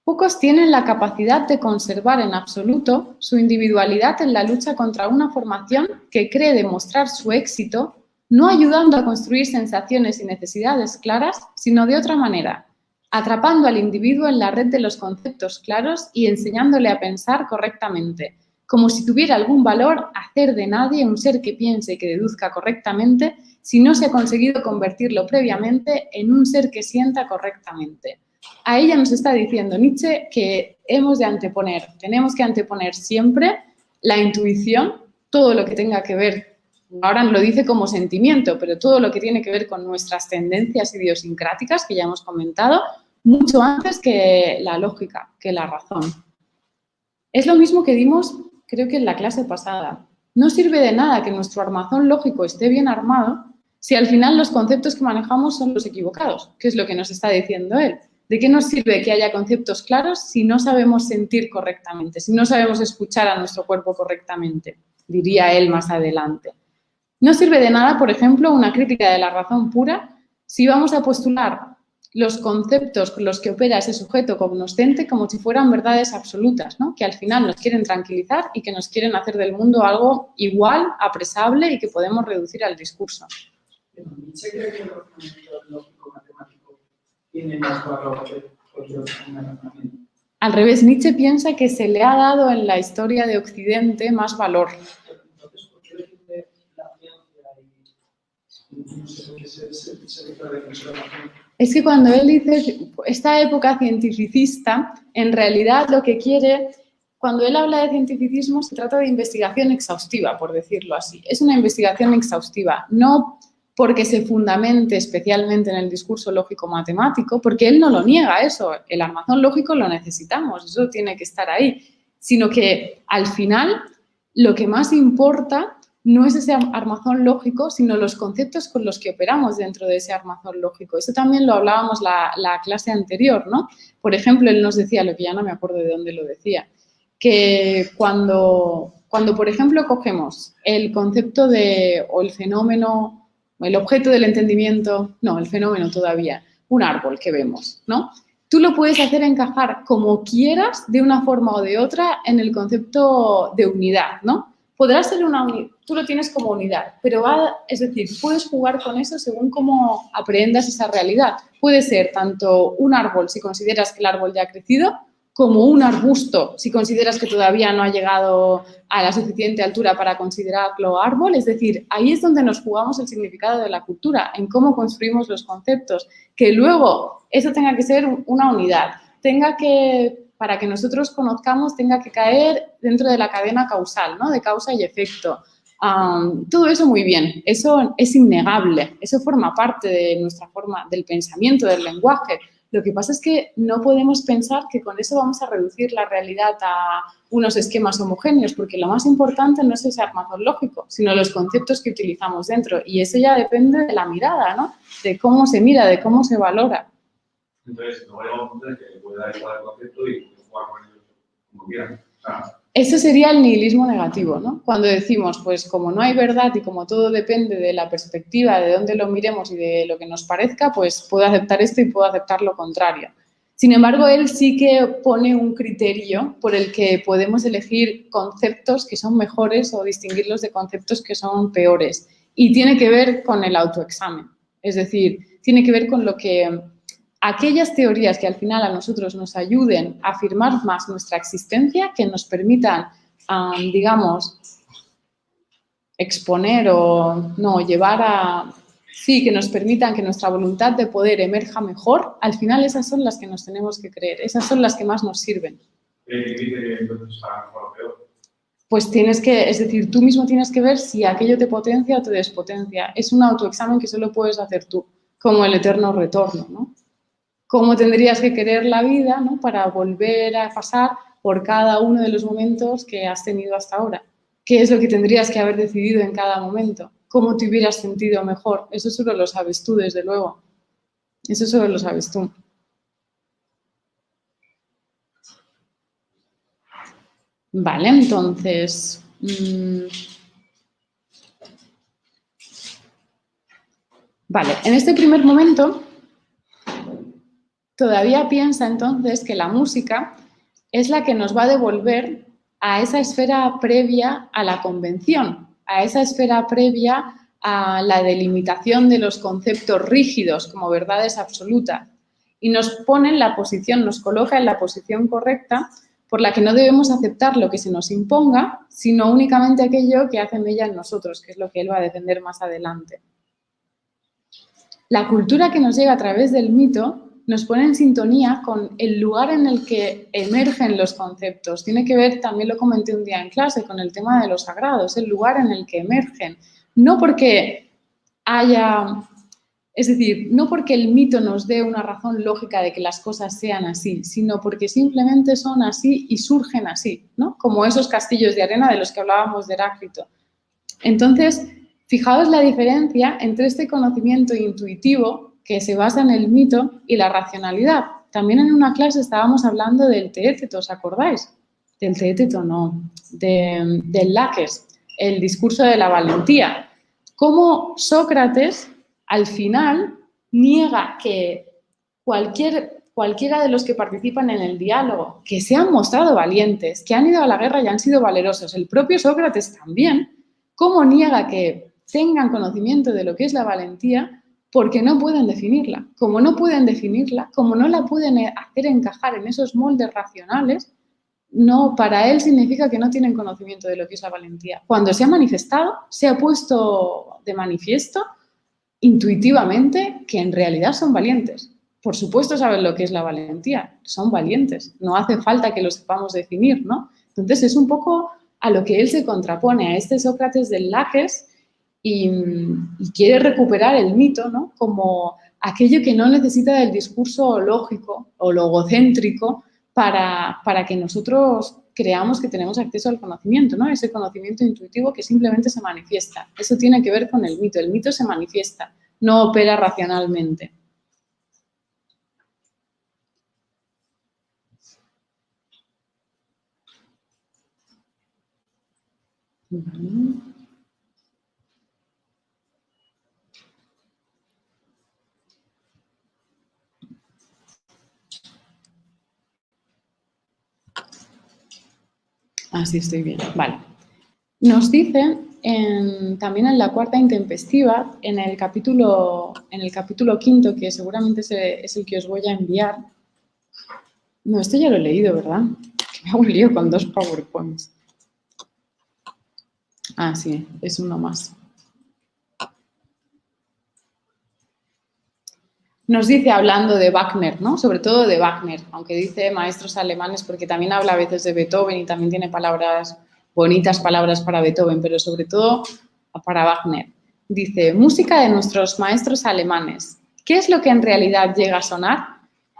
pocos tienen la capacidad de conservar en absoluto su individualidad en la lucha contra una formación que cree demostrar su éxito no ayudando a construir sensaciones y necesidades claras, sino de otra manera, atrapando al individuo en la red de los conceptos claros y enseñándole a pensar correctamente, como si tuviera algún valor hacer de nadie un ser que piense y que deduzca correctamente si no se ha conseguido convertirlo previamente en un ser que sienta correctamente. A ella nos está diciendo Nietzsche que tenemos que anteponer siempre la intuición, todo lo que tenga que ver, ahora lo dice como sentimiento, pero todo lo que tiene que ver con nuestras tendencias idiosincráticas, que ya hemos comentado, mucho antes que la lógica, que la razón. Es lo mismo que dimos, creo que en la clase pasada. No sirve de nada que nuestro armazón lógico esté bien armado si al final los conceptos que manejamos son los equivocados, que es lo que nos está diciendo él. ¿De qué nos sirve que haya conceptos claros si no sabemos sentir correctamente, si no sabemos escuchar a nuestro cuerpo correctamente? Diría él más adelante. No sirve de nada, por ejemplo, una crítica de la razón pura si vamos a postular los conceptos con los que opera ese sujeto cognoscente como si fueran verdades absolutas, ¿no? Que al final nos quieren tranquilizar y que nos quieren hacer del mundo algo igual, apresable y que podemos reducir al discurso.
¿Nietzsche cree que el razonamiento lógico-matemático tiene más valor que otros razonamientos?
Al revés, Nietzsche piensa que se le ha dado en la historia de Occidente más valor.
Entonces, ¿por qué defiende la ciencia y no sé por qué se declara defensor de la ciencia?
Es que cuando él dice esta época cientificista, en realidad lo que quiere, cuando él habla de cientificismo, se trata de investigación exhaustiva, por decirlo así. Es una investigación exhaustiva, no porque se fundamente especialmente en el discurso lógico-matemático, porque él no lo niega eso, el armazón lógico lo necesitamos, eso tiene que estar ahí, sino que al final lo que más importa no es ese armazón lógico, sino los conceptos con los que operamos dentro de ese armazón lógico. Eso también lo hablábamos la clase anterior, ¿no? Por ejemplo, él nos decía, lo que ya no me acuerdo de dónde lo decía, que cuando por ejemplo, cogemos el concepto o el fenómeno, o el objeto del entendimiento, no, el fenómeno todavía, un árbol que vemos, ¿no? Tú lo puedes hacer encajar como quieras, de una forma o de otra, en el concepto de unidad, ¿no? Podrá ser una unidad, tú lo tienes como unidad, pero es decir, puedes jugar con eso según cómo aprendas esa realidad. Puede ser tanto un árbol, si consideras que el árbol ya ha crecido, como un arbusto, si consideras que todavía no ha llegado a la suficiente altura para considerarlo árbol. Es decir, ahí es donde nos jugamos el significado de la cultura, en cómo construimos los conceptos, que luego eso tenga que ser una unidad, para que nosotros conozcamos, tenga que caer dentro de la cadena causal, ¿no? De causa y efecto. Todo eso muy bien, eso es innegable, eso forma parte de nuestra forma, del pensamiento, del lenguaje. Lo que pasa es que no podemos pensar que con eso vamos a reducir la realidad a unos esquemas homogéneos, porque lo más importante no es ese armazón lógico, sino los conceptos que utilizamos dentro. Y eso ya depende de la mirada, ¿no? De cómo se mira, de cómo se valora.
Entonces, no vayamos a entender que puede dar igual el concepto y jugar con ellos como quieran. O sea,
eso sería el nihilismo negativo, ¿no? Cuando decimos, pues como no hay verdad y como todo depende de la perspectiva, de dónde lo miremos y de lo que nos parezca, pues puedo aceptar esto y puedo aceptar lo contrario. Sin embargo, él sí que pone un criterio por el que podemos elegir conceptos que son mejores o distinguirlos de conceptos que son peores. Y tiene que ver con el autoexamen. Es decir, tiene que ver con lo que aquellas teorías que al final a nosotros nos ayuden a afirmar más nuestra existencia, que nos permitan, digamos, exponer o no, llevar a... Sí, que nos permitan que nuestra voluntad de poder emerja mejor, al final esas son las que nos tenemos que creer, esas son las que más nos sirven.
dice que entonces está mejor o peor.
Pues es decir, tú mismo tienes que ver si aquello te potencia o te despotencia. Es un autoexamen que solo puedes hacer tú, como el eterno retorno, ¿no? Cómo tendrías que querer la vida, ¿no? Para volver a pasar por cada uno de los momentos que has tenido hasta ahora. ¿Qué es lo que tendrías que haber decidido en cada momento? ¿Cómo te hubieras sentido mejor? Eso solo lo sabes tú, desde luego. Eso solo lo sabes tú. Vale, entonces... Vale, en este primer momento... Todavía piensa entonces que la música es la que nos va a devolver a esa esfera previa a la convención, a esa esfera previa a la delimitación de los conceptos rígidos como verdades absolutas, y nos pone en la posición, nos coloca en la posición correcta por la que no debemos aceptar lo que se nos imponga, sino únicamente aquello que hace mella en nosotros, que es lo que él va a defender más adelante. La cultura que nos llega a través del mito nos pone en sintonía con el lugar en el que emergen los conceptos. Tiene que ver, también lo comenté un día en clase, con el tema de los sagrados, el lugar en el que emergen. No porque es decir, no porque el mito nos dé una razón lógica de que las cosas sean así, sino porque simplemente son así y surgen así, ¿no? Como esos castillos de arena de los que hablábamos de Heráclito. Entonces, fijaos la diferencia entre este conocimiento intuitivo que se basa en el mito y la racionalidad. También en una clase estábamos hablando del Teéteto, ¿os acordáis? Del Teéteto, no, del Laques, el discurso de la valentía. Cómo Sócrates, al final, niega que cualquiera de los que participan en el diálogo, que se han mostrado valientes, que han ido a la guerra y han sido valerosos, el propio Sócrates también, cómo niega que tengan conocimiento de lo que es la valentía, porque no pueden definirla. Como no pueden definirla, como no la pueden hacer encajar en esos moldes racionales, no, para él significa que no tienen conocimiento de lo que es la valentía. Cuando se ha manifestado, se ha puesto de manifiesto intuitivamente que en realidad son valientes. Por supuesto saben lo que es la valentía, son valientes, no hace falta que lo sepamos definir, ¿no? Entonces es un poco a lo que él se contrapone, a este Sócrates del Laques, y quiere recuperar el mito, ¿no? Como aquello que no necesita del discurso lógico o logocéntrico para que nosotros creamos que tenemos acceso al conocimiento, ¿no? Ese conocimiento intuitivo que simplemente se manifiesta. Eso tiene que ver con el mito se manifiesta, no opera racionalmente. Vale. Así estoy bien. Vale. Nos dice también en la cuarta intempestiva, en el capítulo quinto, que seguramente es el que os voy a enviar. No, esto ya lo he leído, ¿verdad? Me hago un lío con 2 PowerPoints. Ah, sí, es uno más. Nos dice, hablando de Wagner, ¿no? Sobre todo de Wagner, aunque dice maestros alemanes, porque también habla a veces de Beethoven y también tiene bonitas palabras para Beethoven, pero sobre todo para Wagner. Dice, música de nuestros maestros alemanes. ¿Qué es lo que en realidad llega a sonar?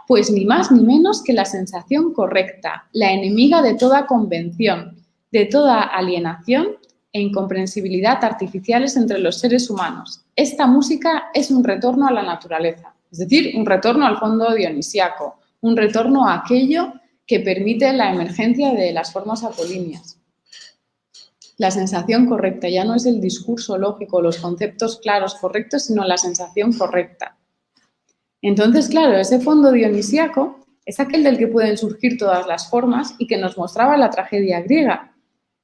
Pues ni más ni menos que la sensación correcta, la enemiga de toda convención, de toda alienación e incomprensibilidad artificiales entre los seres humanos. Esta música es un retorno a la naturaleza, es decir, un retorno al fondo dionisíaco, un retorno a aquello que permite la emergencia de las formas apolíneas. La sensación correcta ya no es el discurso lógico, los conceptos claros, correctos, sino la sensación correcta. Entonces, claro, ese fondo dionisíaco es aquel del que pueden surgir todas las formas y que nos mostraba la tragedia griega.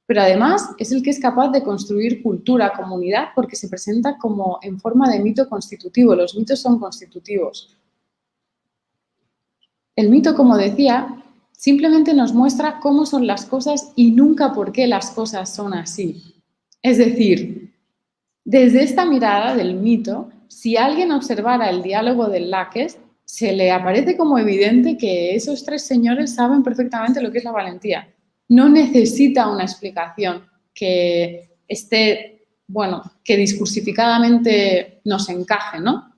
Pero además es el que es capaz de construir cultura, comunidad, porque se presenta como en forma de mito constitutivo. Los mitos son constitutivos. El mito, como decía, simplemente nos muestra cómo son las cosas y nunca por qué las cosas son así. Es decir, desde esta mirada del mito, si alguien observara el diálogo del Laques, se le aparece como evidente que esos 3 señores saben perfectamente lo que es la valentía. No necesita una explicación que esté, bueno, que discursificadamente nos encaje, ¿no?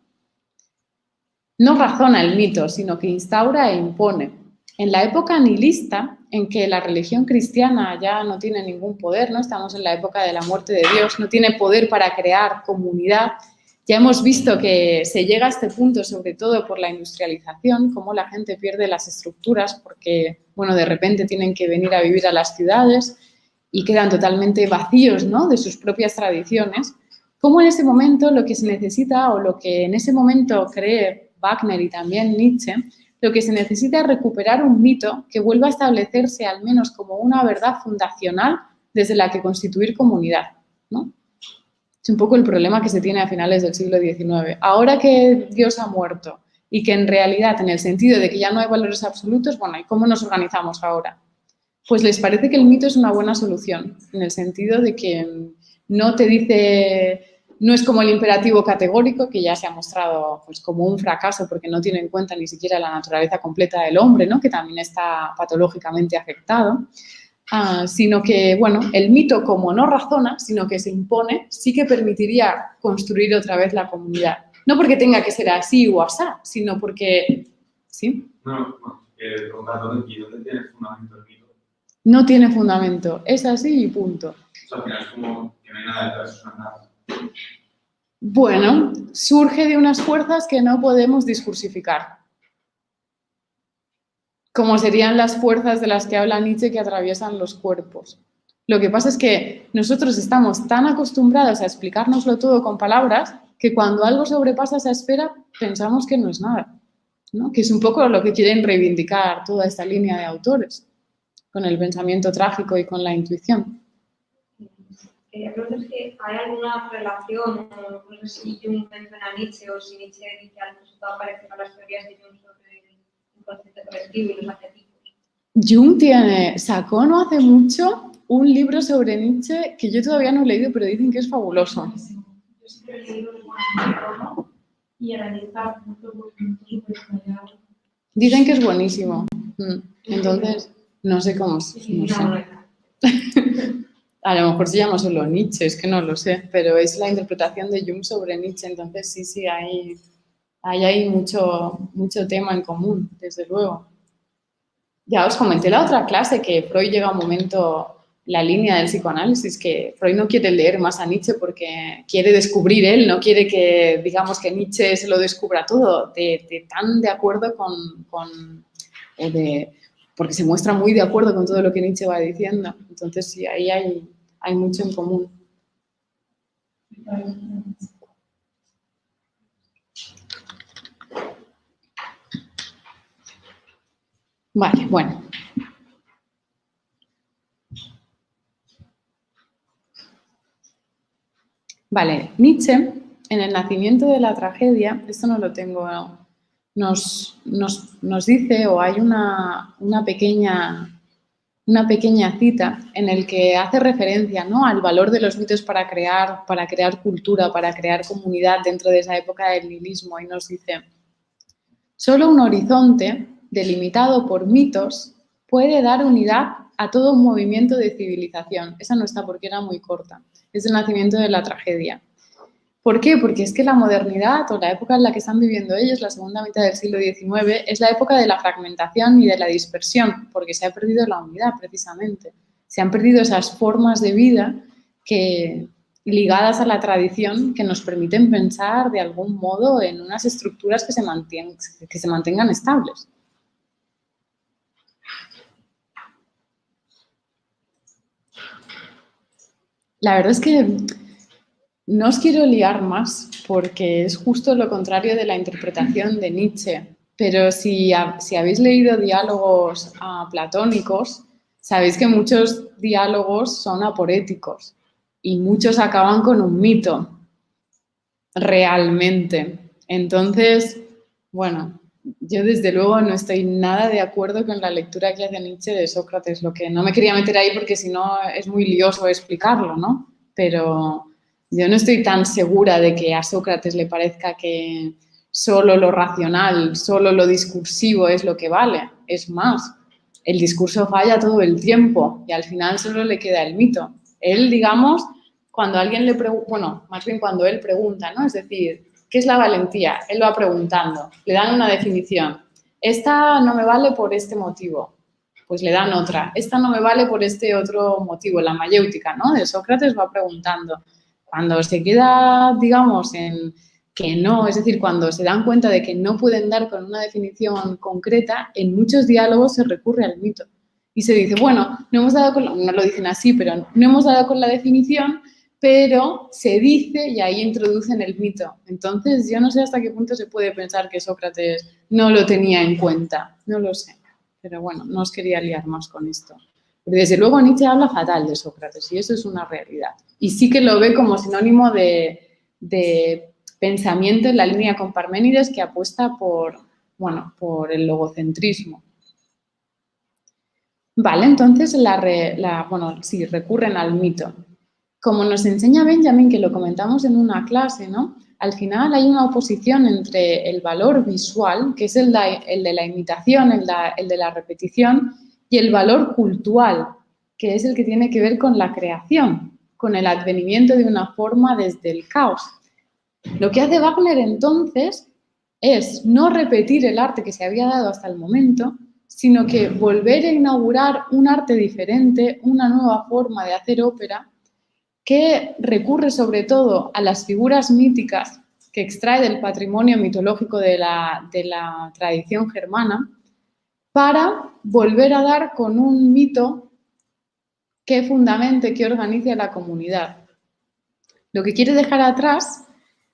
No razona el mito, sino que instaura e impone. En la época nihilista, en que la religión cristiana ya no tiene ningún poder, ¿no? Estamos en la época de la muerte de Dios, no tiene poder para crear comunidad. Ya hemos visto que se llega a este punto, sobre todo por la industrialización, cómo la gente pierde las estructuras porque, bueno, de repente tienen que venir a vivir a las ciudades y quedan totalmente vacíos, ¿no?, de sus propias tradiciones. Cómo en ese momento lo que se necesita, o lo que en ese momento cree Wagner y también Nietzsche, lo que se necesita es recuperar un mito que vuelva a establecerse al menos como una verdad fundacional desde la que constituir comunidad, ¿no? Es un poco el problema que se tiene a finales del siglo XIX. Ahora que Dios ha muerto y que en realidad, en el sentido de que ya no hay valores absolutos, bueno, ¿y cómo nos organizamos ahora? Pues les parece que el mito es una buena solución, en el sentido de que no te dice, no es como el imperativo categórico, que ya se ha mostrado pues, como un fracaso porque no tiene en cuenta ni siquiera la naturaleza completa del hombre, ¿no?, que también está patológicamente afectado. Sino que, bueno, el mito, como no razona, sino que se impone, sí que permitiría construir otra vez la comunidad. No porque tenga que ser así o asá, sino porque... ¿Sí?
No, ¿dónde tiene fundamento el mito?
No tiene fundamento, es así y punto.
O sea, al final es como que no hay nada detrás, es una nada.
Bueno, surge de unas fuerzas que no podemos discursificar. Como serían las fuerzas de las que habla Nietzsche que atraviesan los cuerpos. Lo que pasa es que nosotros estamos tan acostumbrados a explicárnoslo todo con palabras que cuando algo sobrepasa esa esfera pensamos que no es nada, ¿no? Que es un poco lo que quieren reivindicar toda esta línea de autores, con el pensamiento trágico y con la intuición.
Creo que hay alguna relación, no sé si Jung menciona a Nietzsche o si Nietzsche dice al resultado parecido a las teorías de Jung sobre el concepto colectivo y los arquetipos.
Jung sacó no hace mucho un libro sobre Nietzsche que yo todavía no he leído, pero dicen que es fabuloso.
Yo siempre he leído el y analizar mucho súper detallado.
Dicen que es buenísimo. Entonces, no sé cómo es. No sé. A lo mejor se llama solo Nietzsche, es que no lo sé, pero es la interpretación de Jung sobre Nietzsche, entonces sí, hay mucho tema en común, desde luego. Ya os comenté la otra clase que Freud llega a un momento, la línea del psicoanálisis, que Freud no quiere leer más a Nietzsche porque quiere descubrir él, no quiere que, digamos, que Nietzsche se lo descubra todo, tan de acuerdo porque se muestra muy de acuerdo con todo lo que Nietzsche va diciendo. Entonces sí, ahí hay hay mucho en común. Vale, bueno. Vale, Nietzsche, en El nacimiento de la tragedia, esto no lo tengo, nos dice, o hay una pequeña cita en el que hace referencia, ¿no?, al valor de los mitos para crear cultura, para crear comunidad dentro de esa época del nihilismo, y nos dice: solo un horizonte delimitado por mitos puede dar unidad a todo un movimiento de civilización. Esa no está porque era muy corta. Es El nacimiento de la tragedia. ¿Por qué? Porque es que la modernidad, o la época en la que están viviendo ellos, la segunda mitad del siglo XIX, es la época de la fragmentación y de la dispersión, porque se ha perdido la unidad, precisamente. Se han perdido esas formas de vida ligadas a la tradición, que nos permiten pensar de algún modo en unas estructuras que se mantengan estables. La verdad es que no os quiero liar más, porque es justo lo contrario de la interpretación de Nietzsche, pero si habéis leído diálogos platónicos, sabéis que muchos diálogos son aporéticos y muchos acaban con un mito, realmente. Entonces, bueno, yo desde luego no estoy nada de acuerdo con la lectura que hace Nietzsche de Sócrates, lo que no me quería meter ahí porque si no es muy lioso explicarlo, ¿no? Pero yo no estoy tan segura de que a Sócrates le parezca que solo lo racional, solo lo discursivo es lo que vale. Es más, el discurso falla todo el tiempo y al final solo le queda el mito. Él, digamos, cuando alguien le pregunta, bueno, más bien cuando él pregunta, ¿no? Es decir, ¿qué es la valentía? Él va preguntando, le dan una definición. Esta no me vale por este motivo. Pues le dan otra. Esta no me vale por este otro motivo, la mayéutica, ¿no? De Sócrates va preguntando. Cuando se queda, digamos, en que no, es decir, cuando se dan cuenta de que no pueden dar con una definición concreta, en muchos diálogos se recurre al mito. Y se dice, bueno, no lo dicen así, pero no hemos dado con la definición, pero se dice y ahí introducen el mito. Entonces, yo no sé hasta qué punto se puede pensar que Sócrates no lo tenía en cuenta. No lo sé. Pero bueno, no os quería liar más con esto. Porque desde luego Nietzsche habla fatal de Sócrates y eso es una realidad. Y sí que lo ve como sinónimo de pensamiento en la línea con Parménides, que apuesta por el logocentrismo. Vale, entonces recurren al mito. Como nos enseña Benjamin, que lo comentamos en una clase, ¿no? Al final hay una oposición entre el valor visual, que es el de la imitación, el de la repetición, y el valor cultural, que es el que tiene que ver con la creación, con el advenimiento de una forma desde el caos. Lo que hace Wagner entonces es no repetir el arte que se había dado hasta el momento, sino que volver a inaugurar un arte diferente, una nueva forma de hacer ópera, que recurre sobre todo a las figuras míticas que extrae del patrimonio mitológico de la tradición germana, para volver a dar con un mito que fundamente, que organice a la comunidad. Lo que quiere dejar atrás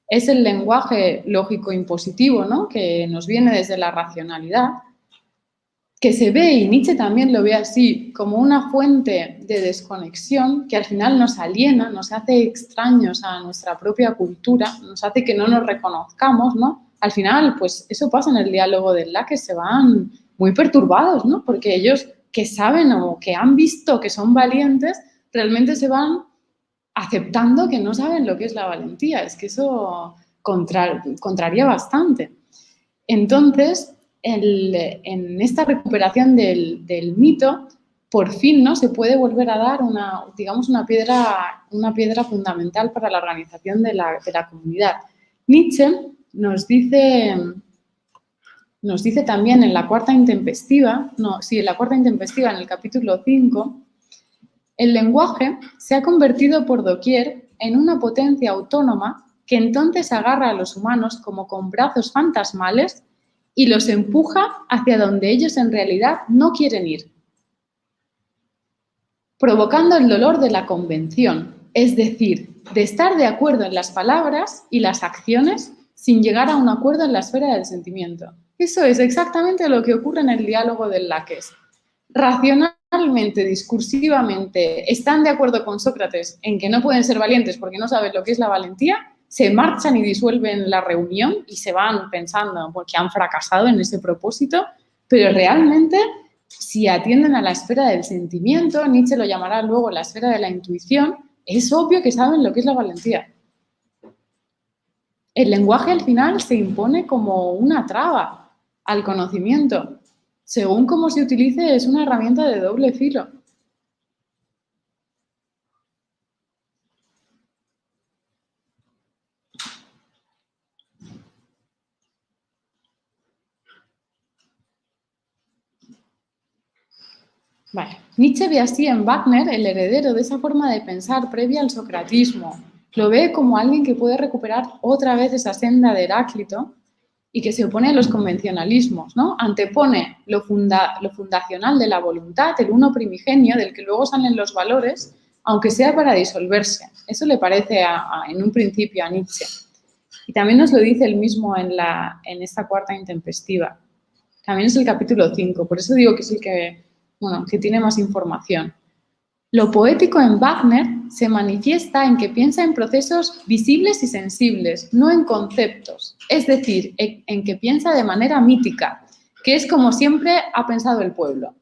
es el lenguaje lógico impositivo, ¿no?, que nos viene desde la racionalidad, que se ve, y Nietzsche también lo ve así, como una fuente de desconexión que al final nos aliena, nos hace extraños a nuestra propia cultura, nos hace que no nos reconozcamos, ¿no? Al final, pues eso pasa en el diálogo del La, que se van muy perturbados, ¿no? Porque ellos que saben o que han visto que son valientes, realmente se van aceptando que no saben lo que es la valentía. Es que eso contraría bastante. Entonces, en esta recuperación del mito, por fin, ¿no?, se puede volver a dar una piedra fundamental para la organización de la comunidad. Nietzsche nos dice también en la cuarta intempestiva, en el capítulo 5, el lenguaje se ha convertido por doquier en una potencia autónoma que entonces agarra a los humanos como con brazos fantasmales y los empuja hacia donde ellos en realidad no quieren ir. provocando el dolor de la convención, es decir, de estar de acuerdo en las palabras y las acciones sin llegar a un acuerdo en la esfera del sentimiento. Eso es exactamente lo que ocurre en el diálogo del Laques. Racionalmente, discursivamente, están de acuerdo con Sócrates en que no pueden ser valientes porque no saben lo que es la valentía, se marchan y disuelven la reunión y se van pensando porque han fracasado en ese propósito, pero realmente, si atienden a la esfera del sentimiento, Nietzsche lo llamará luego la esfera de la intuición, es obvio que saben lo que es la valentía. El lenguaje al final se impone como una traba al conocimiento. Según cómo se utilice, es una herramienta de doble filo. Vale. Nietzsche ve así en Wagner el heredero de esa forma de pensar previa al socratismo. Lo ve como alguien que puede recuperar otra vez esa senda de Heráclito y que se opone a los convencionalismos, ¿no? Antepone lo fundacional de la voluntad, el uno primigenio, del que luego salen los valores, aunque sea para disolverse. Eso le parece en un principio a Nietzsche. Y también nos lo dice él mismo en esta cuarta intempestiva. También es el capítulo 5, por eso digo que es el que tiene más información. Lo poético en Wagner se manifiesta en que piensa en procesos visibles y sensibles, no en conceptos, es decir, en que piensa de manera mítica, que es como siempre ha pensado el pueblo.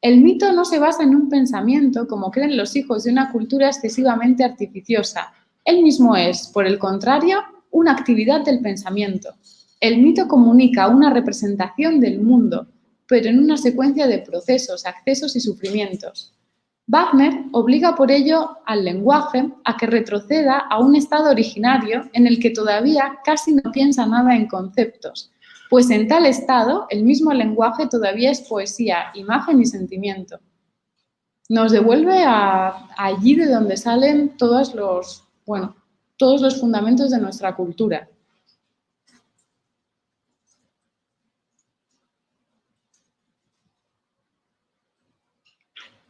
El mito no se basa en un pensamiento como creen los hijos de una cultura excesivamente artificiosa. Él mismo es, por el contrario, una actividad del pensamiento. El mito comunica una representación del mundo, pero en una secuencia de procesos, accesos y sufrimientos. Wagner obliga por ello al lenguaje a que retroceda a un estado originario en el que todavía casi no piensa nada en conceptos, pues en tal estado el mismo lenguaje todavía es poesía, imagen y sentimiento. Nos devuelve allí de donde salen todos los fundamentos de nuestra cultura.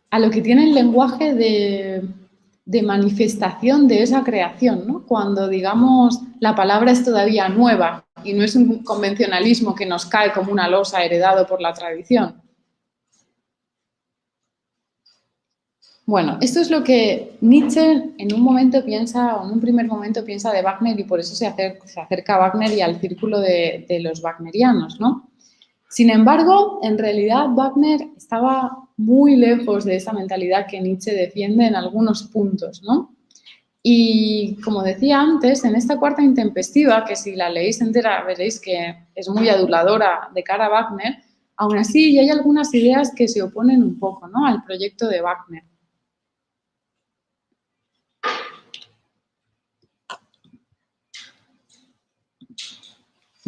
A lo que tiene el lenguaje de manifestación de esa creación, ¿no? Cuando, digamos, la palabra es todavía nueva y no es un convencionalismo que nos cae como una losa heredado por la tradición. Bueno, esto es lo que Nietzsche en un primer momento piensa de Wagner y por eso se acerca a Wagner y al círculo de los wagnerianos, ¿no? Sin embargo, en realidad Wagner estaba muy lejos de esa mentalidad que Nietzsche defiende en algunos puntos, ¿no? Y como decía antes, en esta cuarta intempestiva, que si la leéis entera veréis que es muy aduladora de cara a Wagner, aún así hay algunas ideas que se oponen un poco, ¿no?, al proyecto de Wagner.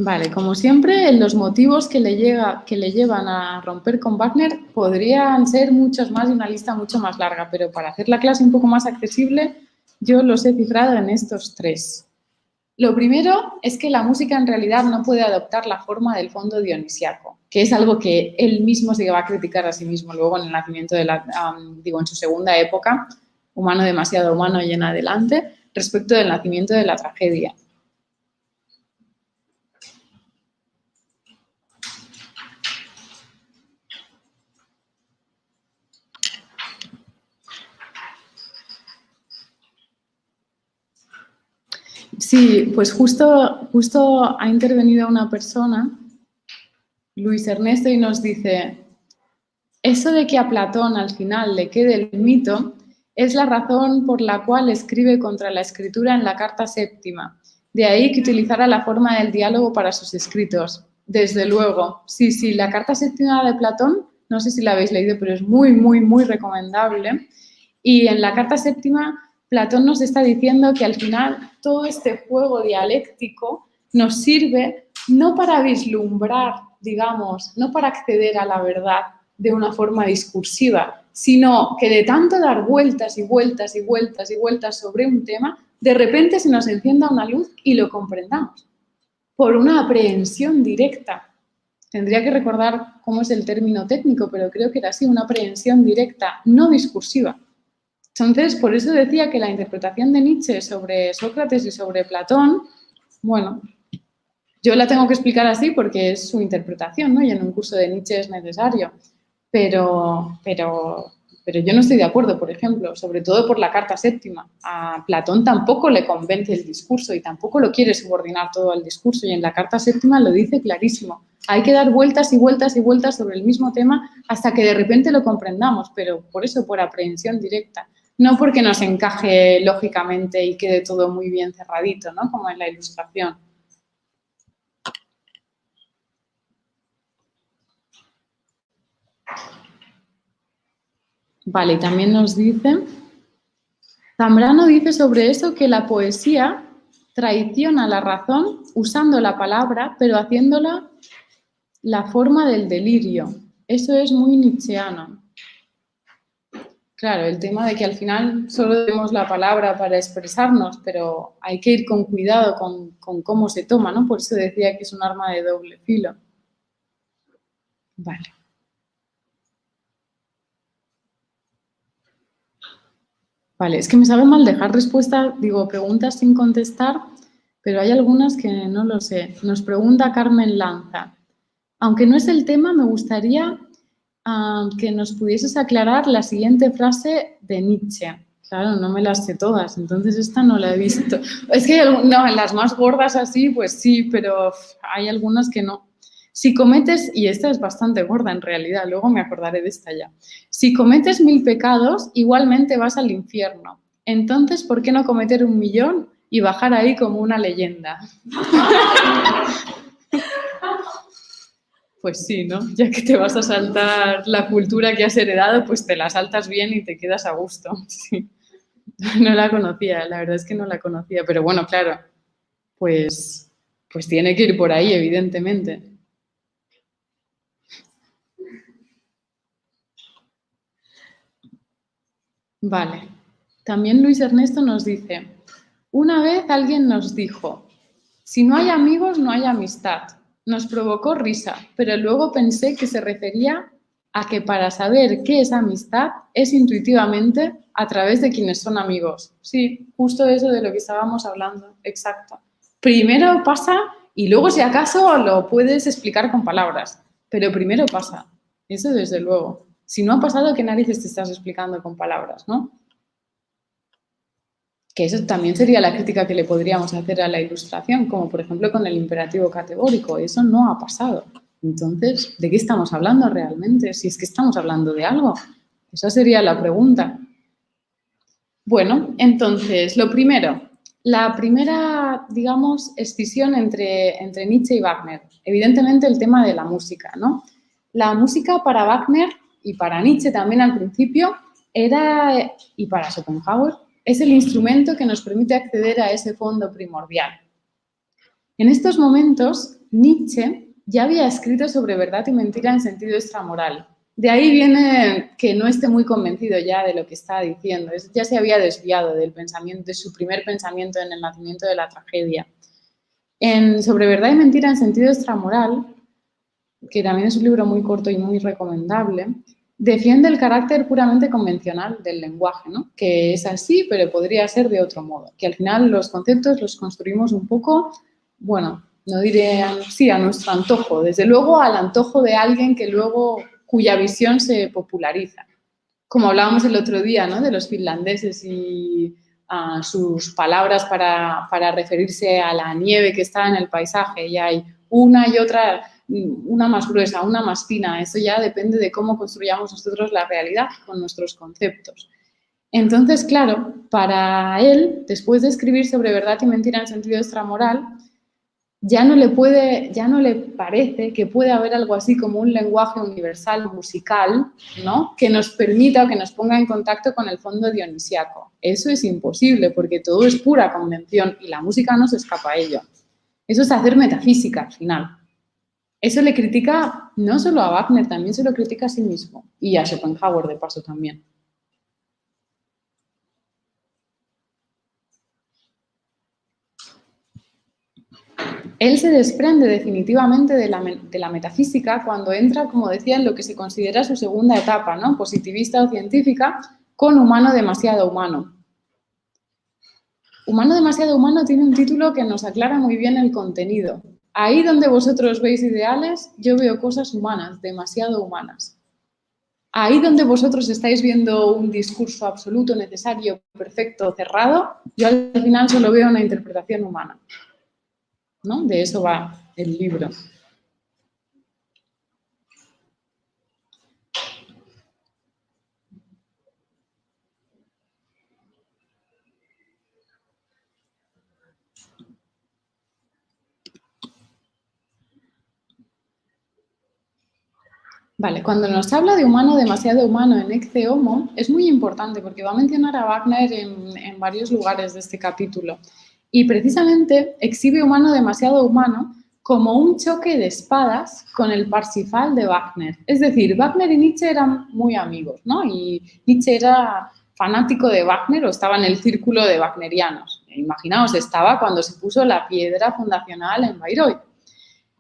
Vale, como siempre, los motivos que le llevan a romper con Wagner podrían ser muchos más y una lista mucho más larga, pero para hacer la clase un poco más accesible, yo los he cifrado en estos 3. Lo primero es que la música en realidad no puede adoptar la forma del fondo dionisiaco, que es algo que él mismo se va a criticar a sí mismo luego en el nacimiento en su segunda época, Humano demasiado humano y en adelante, respecto del nacimiento de la tragedia. Sí, pues justo ha intervenido una persona, Luis Ernesto, y nos dice, eso de que a Platón al final le quede el mito es la razón por la cual escribe contra la escritura en la carta séptima. De ahí que utilizara la forma del diálogo para sus escritos. Desde luego, sí, la carta séptima de Platón, no sé si la habéis leído, pero es muy, muy, muy recomendable. Y en la carta séptima, Platón nos está diciendo que al final todo este juego dialéctico nos sirve no para vislumbrar, digamos, no para acceder a la verdad de una forma discursiva, sino que de tanto dar vueltas y vueltas y vueltas y vueltas sobre un tema, de repente se nos encienda una luz y lo comprendamos por una aprehensión directa. Tendría que recordar cómo es el término técnico, pero creo que era así, una aprehensión directa, no discursiva. Entonces, por eso decía que la interpretación de Nietzsche sobre Sócrates y sobre Platón, bueno, yo la tengo que explicar así porque es su interpretación, ¿no? Y en un curso de Nietzsche es necesario. Pero yo no estoy de acuerdo, por ejemplo, sobre todo por la carta séptima. A Platón tampoco le convence el discurso y tampoco lo quiere subordinar todo al discurso. Y en la carta séptima lo dice clarísimo. Hay que dar vueltas y vueltas y vueltas sobre el mismo tema hasta que de repente lo comprendamos, pero por eso, por aprehensión directa. No porque nos encaje lógicamente y quede todo muy bien cerradito, ¿no? Como en la Ilustración. Vale, y también nos dice, Zambrano dice sobre eso que la poesía traiciona la razón usando la palabra, pero haciéndola la forma del delirio. Eso es muy nietzscheano. Claro, el tema de que al final solo tenemos la palabra para expresarnos, pero hay que ir con cuidado con cómo se toma, ¿no? Por eso decía que es un arma de doble filo. Vale. Vale, es que me sabe mal dejar preguntas sin contestar, pero hay algunas que no lo sé. Nos pregunta Carmen Lanza. Aunque no es el tema, me gustaría que nos pudieses aclarar la siguiente frase de Nietzsche. Claro, no me las sé todas, entonces esta no la he visto. Es que no, en las más gordas así, pues sí, pero hay algunas que no. Si cometes, y esta es bastante gorda en realidad, luego me acordaré de esta ya. Si cometes 1000 pecados, igualmente vas al infierno. Entonces, ¿por qué no cometer 1.000.000 y bajar ahí como una leyenda? Pues sí, ¿no? Ya que te vas a saltar la cultura que has heredado, pues te la saltas bien y te quedas a gusto. Sí. No la conocía, la verdad es que no la conocía, pero bueno, claro, pues tiene que ir por ahí, evidentemente. Vale. También Luis Ernesto nos dice, una vez alguien nos dijo, si no hay amigos, no hay amistad. Nos provocó risa, pero luego pensé que se refería a que para saber qué es amistad es intuitivamente a través de quienes son amigos. Sí, justo eso de lo que estábamos hablando, exacto. Primero pasa y luego si acaso lo puedes explicar con palabras, pero primero pasa, eso desde luego. Si no ha pasado, ¿qué narices te estás explicando con palabras, no? Que eso también sería la crítica que le podríamos hacer a la Ilustración, como por ejemplo con el imperativo categórico. Eso no ha pasado. Entonces, ¿de qué estamos hablando realmente? Si es que estamos hablando de algo. Esa sería la pregunta. Bueno, entonces, lo primero, la primera, digamos, escisión entre Nietzsche y Wagner. Evidentemente el tema de la música, ¿no? La música para Wagner y para Nietzsche también al principio era, y para Schopenhauer, es el instrumento que nos permite acceder a ese fondo primordial. En estos momentos, Nietzsche ya había escrito sobre verdad y mentira en sentido extramoral. De ahí viene que no esté muy convencido ya de lo que está diciendo. Ya se había desviado del pensamiento, de su primer pensamiento en el nacimiento de la tragedia. En Sobre verdad y mentira en sentido extramoral, que también es un libro muy corto y muy recomendable, defiende el carácter puramente convencional del lenguaje, ¿no? Que es así, pero podría ser de otro modo. Que al final los conceptos los construimos un poco, bueno, no diré sí, a nuestro antojo, desde luego al antojo de alguien que luego, cuya visión se populariza. Como hablábamos el otro día, ¿no? De los finlandeses y sus palabras para referirse a la nieve que está en el paisaje, y hay una y otra, una más gruesa, una más fina. Eso ya depende de cómo construyamos nosotros la realidad con nuestros conceptos. Entonces, claro, para él, después de escribir sobre verdad y mentira en sentido extramoral, ya no le parece que puede haber algo así como un lenguaje universal musical, ¿no? Que nos permita o que nos ponga en contacto con el fondo dionisiaco. Eso es imposible porque todo es pura convención y la música no se escapa a ello. Eso es hacer metafísica al final. Eso le critica no solo a Wagner, también se lo critica a sí mismo y a Schopenhauer de paso también. Él se desprende definitivamente de la metafísica cuando entra, como decía, en lo que se considera su segunda etapa, ¿no? Positivista o científica, con Humano demasiado humano. Humano demasiado humano tiene un título que nos aclara muy bien el contenido. Ahí donde vosotros veis ideales, yo veo cosas humanas, demasiado humanas. Ahí donde vosotros estáis viendo un discurso absoluto, necesario, perfecto, cerrado, yo al final solo veo una interpretación humana, ¿no? De eso va el libro. Vale, cuando nos habla de humano demasiado humano en Ecce Homo, es muy importante porque va a mencionar a Wagner en varios lugares de este capítulo. Y precisamente exhibe humano demasiado humano como un choque de espadas con el Parsifal de Wagner. Es decir, Wagner y Nietzsche eran muy amigos, ¿no? Y Nietzsche era fanático de Wagner o estaba en el círculo de wagnerianos. Imaginaos, estaba cuando se puso la piedra fundacional en Bayreuth.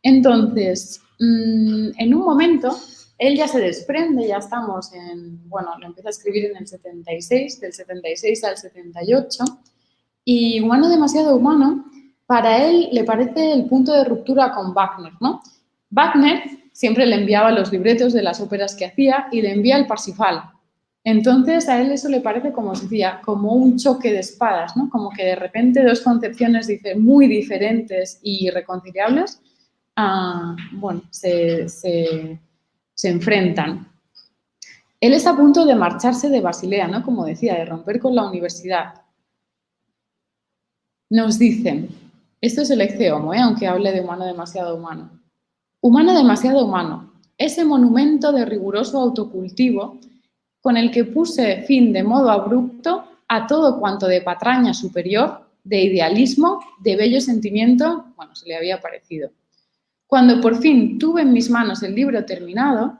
Entonces, en un momento, él ya se desprende, ya estamos bueno, lo empieza a escribir en el 76, del 76 al 78, y Humano demasiado humano, para él le parece el punto de ruptura con Wagner, ¿no? Wagner siempre le enviaba los libretos de las óperas que hacía y le envía el Parsifal. Entonces, a él eso le parece, como se decía, como un choque de espadas, ¿no? Como que de repente dos concepciones muy diferentes y irreconciliables, bueno, se enfrentan. Él está a punto de marcharse de Basilea, ¿no? Como decía, de romper con la universidad. Nos dicen, esto es el Ecce Homo, aunque hable de humano demasiado humano. Humano demasiado humano, ese monumento de riguroso autocultivo con el que puse fin de modo abrupto a todo cuanto de patraña superior, de idealismo, de bello sentimiento, bueno, se le había parecido. Cuando por fin tuve en mis manos el libro terminado,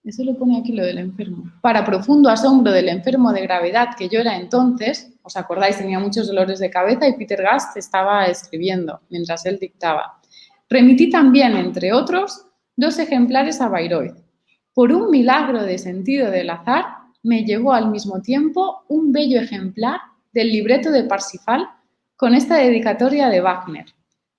eso lo pone aquí lo del enfermo, para profundo asombro del enfermo de gravedad que yo era entonces, ¿os acordáis? Tenía muchos dolores de cabeza y Peter Gast estaba escribiendo mientras él dictaba. Remití también, entre otros, 2 ejemplares a Bayreuth. Por un milagro de sentido del azar, me llegó al mismo tiempo un bello ejemplar del libreto de Parsifal con esta dedicatoria de Wagner.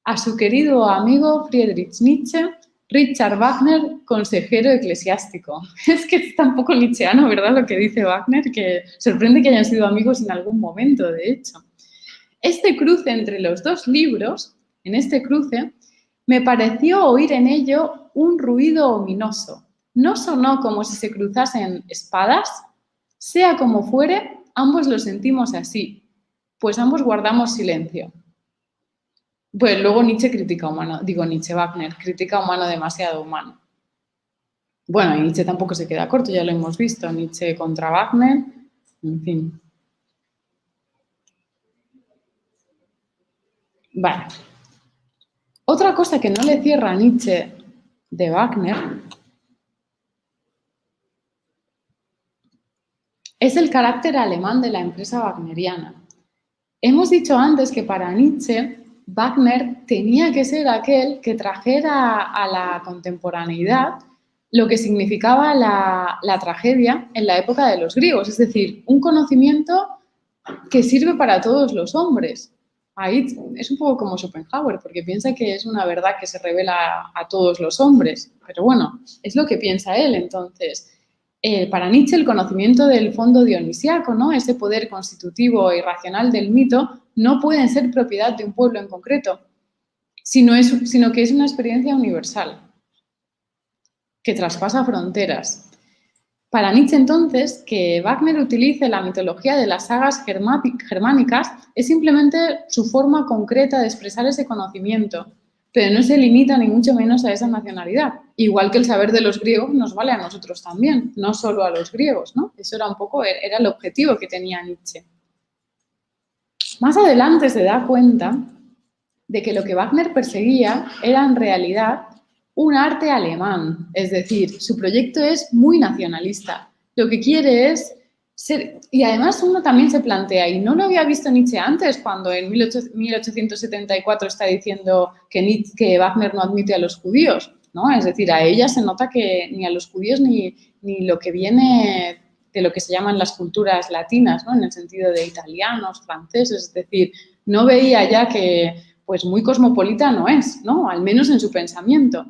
A su querido amigo Friedrich Nietzsche, Richard Wagner, consejero eclesiástico. Es que es tan poco nietzscheano, ¿verdad?, lo que dice Wagner, que sorprende que hayan sido amigos en algún momento, de hecho. Este cruce entre los dos libros, en este cruce, me pareció oír en ello un ruido ominoso. No sonó como si se cruzasen espadas. Sea como fuere, ambos lo sentimos así, pues ambos guardamos silencio. Pues luego Nietzsche critica Wagner critica humano demasiado humano. Bueno, y Nietzsche tampoco se queda corto, ya lo hemos visto, Nietzsche contra Wagner, en fin. Vale. Otra cosa que no le cierra a Nietzsche de Wagner es el carácter alemán de la empresa wagneriana. Hemos dicho antes que para Nietzsche Wagner tenía que ser aquel que trajera a la contemporaneidad lo que significaba la tragedia en la época de los griegos, es decir, un conocimiento que sirve para todos los hombres. Ahí es un poco como Schopenhauer, porque piensa que es una verdad que se revela a todos los hombres, pero bueno, es lo que piensa él. Entonces, para Nietzsche el conocimiento del fondo dionisiaco, ¿no?, ese poder constitutivo e irracional del mito, no pueden ser propiedad de un pueblo en concreto, sino que es una experiencia universal, que traspasa fronteras. Para Nietzsche, entonces, que Wagner utilice la mitología de las sagas germánicas es simplemente su forma concreta de expresar ese conocimiento, pero no se limita ni mucho menos a esa nacionalidad. Igual que el saber de los griegos nos vale a nosotros también, no solo a los griegos, ¿no? Eso era el objetivo que tenía Nietzsche. Más adelante se da cuenta de que lo que Wagner perseguía era en realidad un arte alemán, es decir, su proyecto es muy nacionalista. Lo que quiere es ser, y además uno también se plantea, y no lo había visto Nietzsche antes, cuando en 1874 está diciendo que Wagner no admite a los judíos, ¿no? Es decir, a ella se nota que ni a los judíos ni lo que viene de lo que se llaman las culturas latinas, ¿no? En el sentido de italianos, franceses, es decir, no veía ya que pues muy cosmopolita no es, ¿no? Al menos en su pensamiento.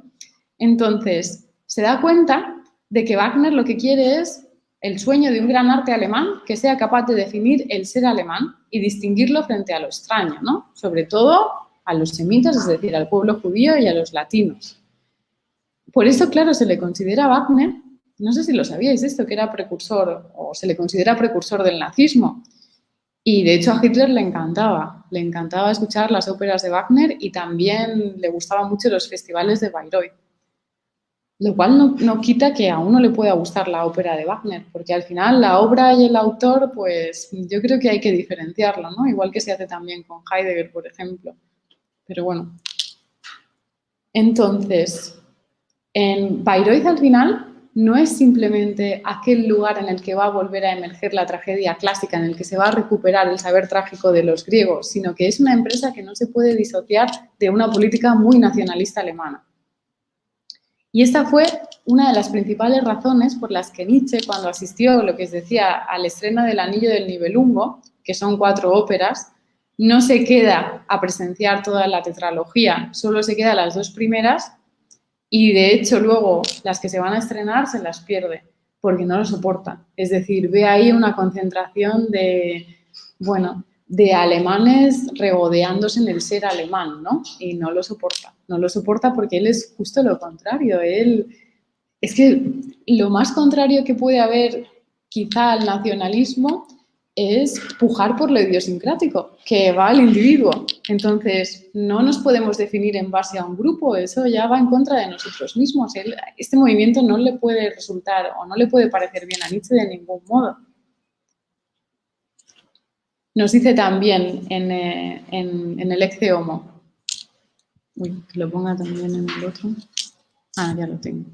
Entonces, se da cuenta de que Wagner lo que quiere es el sueño de un gran arte alemán que sea capaz de definir el ser alemán y distinguirlo frente a lo extraño, ¿no? Sobre todo a los semitas, es decir, al pueblo judío y a los latinos. Por eso, claro, se le considera a Wagner, no sé si lo sabíais esto, que era precursor, o se le considera precursor del nazismo. Y de hecho a Hitler le encantaba escuchar las óperas de Wagner y también le gustaban mucho los festivales de Bayreuth. Lo cual no quita que a uno le pueda gustar la ópera de Wagner, porque al final la obra y el autor, pues yo creo que hay que diferenciarlo, ¿no? Igual que se hace también con Heidegger, por ejemplo. Pero bueno. Entonces, en Bayreuth al final no es simplemente aquel lugar en el que va a volver a emerger la tragedia clásica, en el que se va a recuperar el saber trágico de los griegos, sino que es una empresa que no se puede disociar de una política muy nacionalista alemana. Y esta fue una de las principales razones por las que Nietzsche, cuando asistió, lo que os decía, al estreno del Anillo del Nibelungo, que son 4 óperas, no se queda a presenciar toda la tetralogía, solo se queda las 2 primeras y, de hecho, luego las que se van a estrenar se las pierde porque no lo soporta. Es decir, ve ahí una concentración de, bueno, de alemanes regodeándose en el ser alemán, ¿no? Y no lo soporta. No lo soporta porque él es justo lo contrario. Él es que lo más contrario que puede haber quizá al nacionalismo es pujar por lo idiosincrático, que va al individuo. Entonces, no nos podemos definir en base a un grupo, eso ya va en contra de nosotros mismos. Este movimiento no le puede resultar o no le puede parecer bien a Nietzsche de ningún modo. Nos dice también en el Ecce Homo. Uy, que lo ponga también en el otro. Ah, ya lo tengo.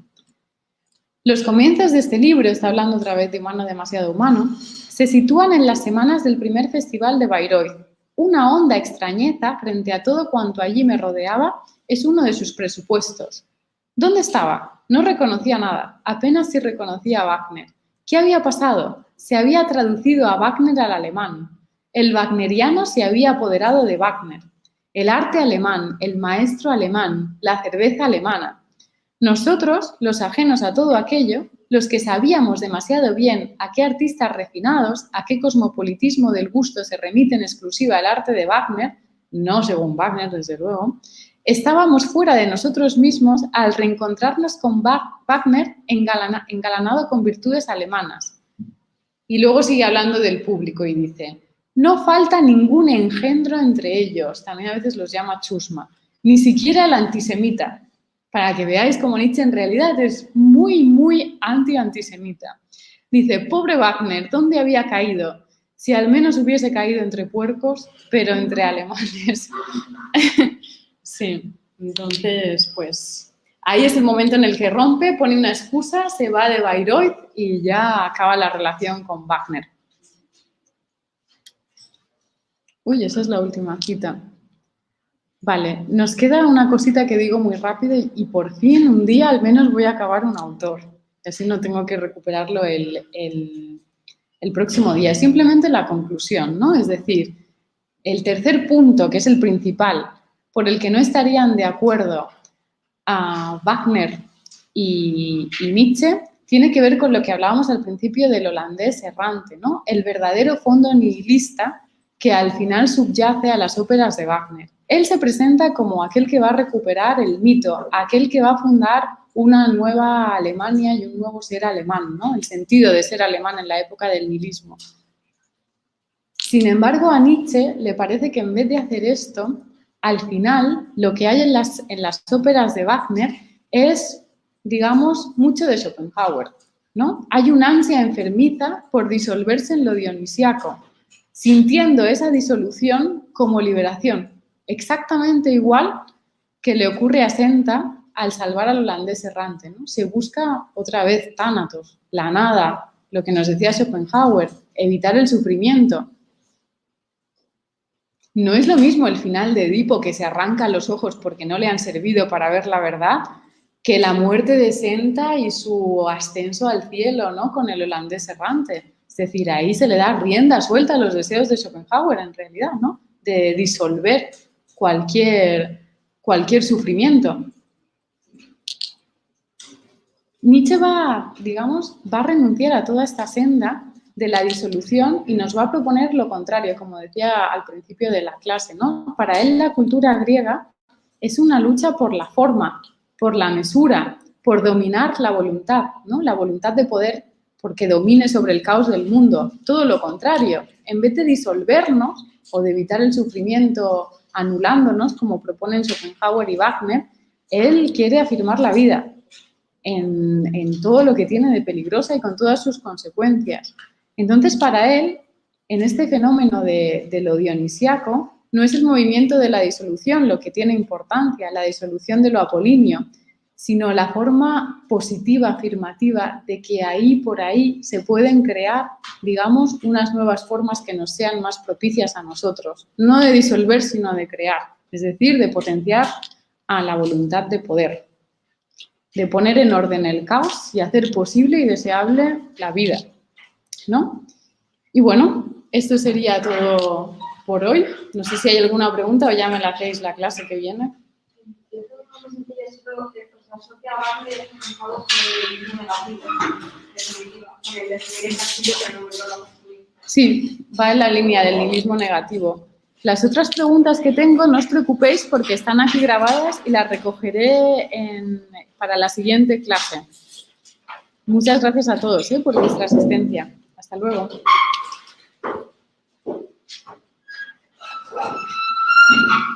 Los comienzos de este libro, está hablando otra vez de Humano demasiado humano, se sitúan en las semanas del primer festival de Bayreuth. Una honda extrañeza frente a todo cuanto allí me rodeaba es uno de sus presupuestos. ¿Dónde estaba? No reconocía nada, apenas si reconocía a Wagner. ¿Qué había pasado? Se había traducido a Wagner al alemán. El wagneriano se había apoderado de Wagner. El arte alemán, el maestro alemán, la cerveza alemana. Nosotros, los ajenos a todo aquello, los que sabíamos demasiado bien a qué artistas refinados, a qué cosmopolitismo del gusto se remite en exclusiva el arte de Wagner, no según Wagner, desde luego, estábamos fuera de nosotros mismos al reencontrarnos con Wagner engalanado con virtudes alemanas. Y luego sigue hablando del público y dice: no falta ningún engendro entre ellos, también a veces los llama chusma, ni siquiera el antisemita, para que veáis cómo Nietzsche en realidad es muy, muy antisemita. Dice: pobre Wagner, ¿dónde había caído? Si al menos hubiese caído entre puercos, pero entre alemanes. Sí, entonces, pues, ahí es el momento en el que rompe, pone una excusa, se va de Bayreuth y ya acaba la relación con Wagner. Uy, esa es la última cita. Vale, nos queda una cosita que digo muy rápido y por fin un día al menos voy a acabar un autor. Así no tengo que recuperarlo el próximo día. Es simplemente la conclusión, ¿no? Es decir, el tercer punto, que es el principal, por el que no estarían de acuerdo a Wagner y Nietzsche, tiene que ver con lo que hablábamos al principio del holandés errante, ¿no? El verdadero fondo nihilista que al final subyace a las óperas de Wagner. Él se presenta como aquel que va a recuperar el mito, aquel que va a fundar una nueva Alemania y un nuevo ser alemán, ¿no? El sentido de ser alemán en la época del nihilismo. Sin embargo, a Nietzsche le parece que en vez de hacer esto, al final lo que hay en las óperas de Wagner es, digamos, mucho de Schopenhauer, ¿no? Hay una ansia enfermiza por disolverse en lo dionisiaco, sintiendo esa disolución como liberación, exactamente igual que le ocurre a Senta al salvar al holandés errante, ¿no? Se busca otra vez Thanatos, la nada, lo que nos decía Schopenhauer, evitar el sufrimiento. No es lo mismo el final de Edipo, que se arranca los ojos porque no le han servido para ver la verdad, que la muerte de Senta y su ascenso al cielo, ¿no? Con el holandés errante. Es decir, ahí se le da rienda suelta a los deseos de Schopenhauer, en realidad, ¿no? De disolver cualquier sufrimiento. Nietzsche va a renunciar a toda esta senda de la disolución y nos va a proponer lo contrario, como decía al principio de la clase, ¿no? Para él la cultura griega es una lucha por la forma, por la mesura, por dominar la voluntad, ¿no? La voluntad de poder porque domine sobre el caos del mundo. Todo lo contrario, en vez de disolvernos o de evitar el sufrimiento anulándonos, como proponen Schopenhauer y Wagner, él quiere afirmar la vida en todo lo que tiene de peligrosa y con todas sus consecuencias. Entonces, para él, en este fenómeno de lo dionisiaco, no es el movimiento de la disolución lo que tiene importancia, la disolución de lo apolíneo, sino la forma positiva, afirmativa, de que ahí por ahí se pueden crear, digamos, unas nuevas formas que nos sean más propicias a nosotros. No de disolver, sino de crear, es decir, de potenciar a la voluntad de poder, de poner en orden el caos y hacer posible y deseable la vida, ¿no? Y bueno, esto sería todo por hoy. No sé si hay alguna pregunta o ya me la hacéis la clase que viene.
Yo creo que más sencillo es esto que se asocia a Wagner con el negativo, en definitiva, con el destruir el castillo que no vuelva a construir.
Sí, va en la línea del nihilismo negativo. Las otras preguntas que tengo, no os preocupéis porque están aquí grabadas y las recogeré para la siguiente clase. Muchas gracias a todos por vuestra asistencia. Hasta luego.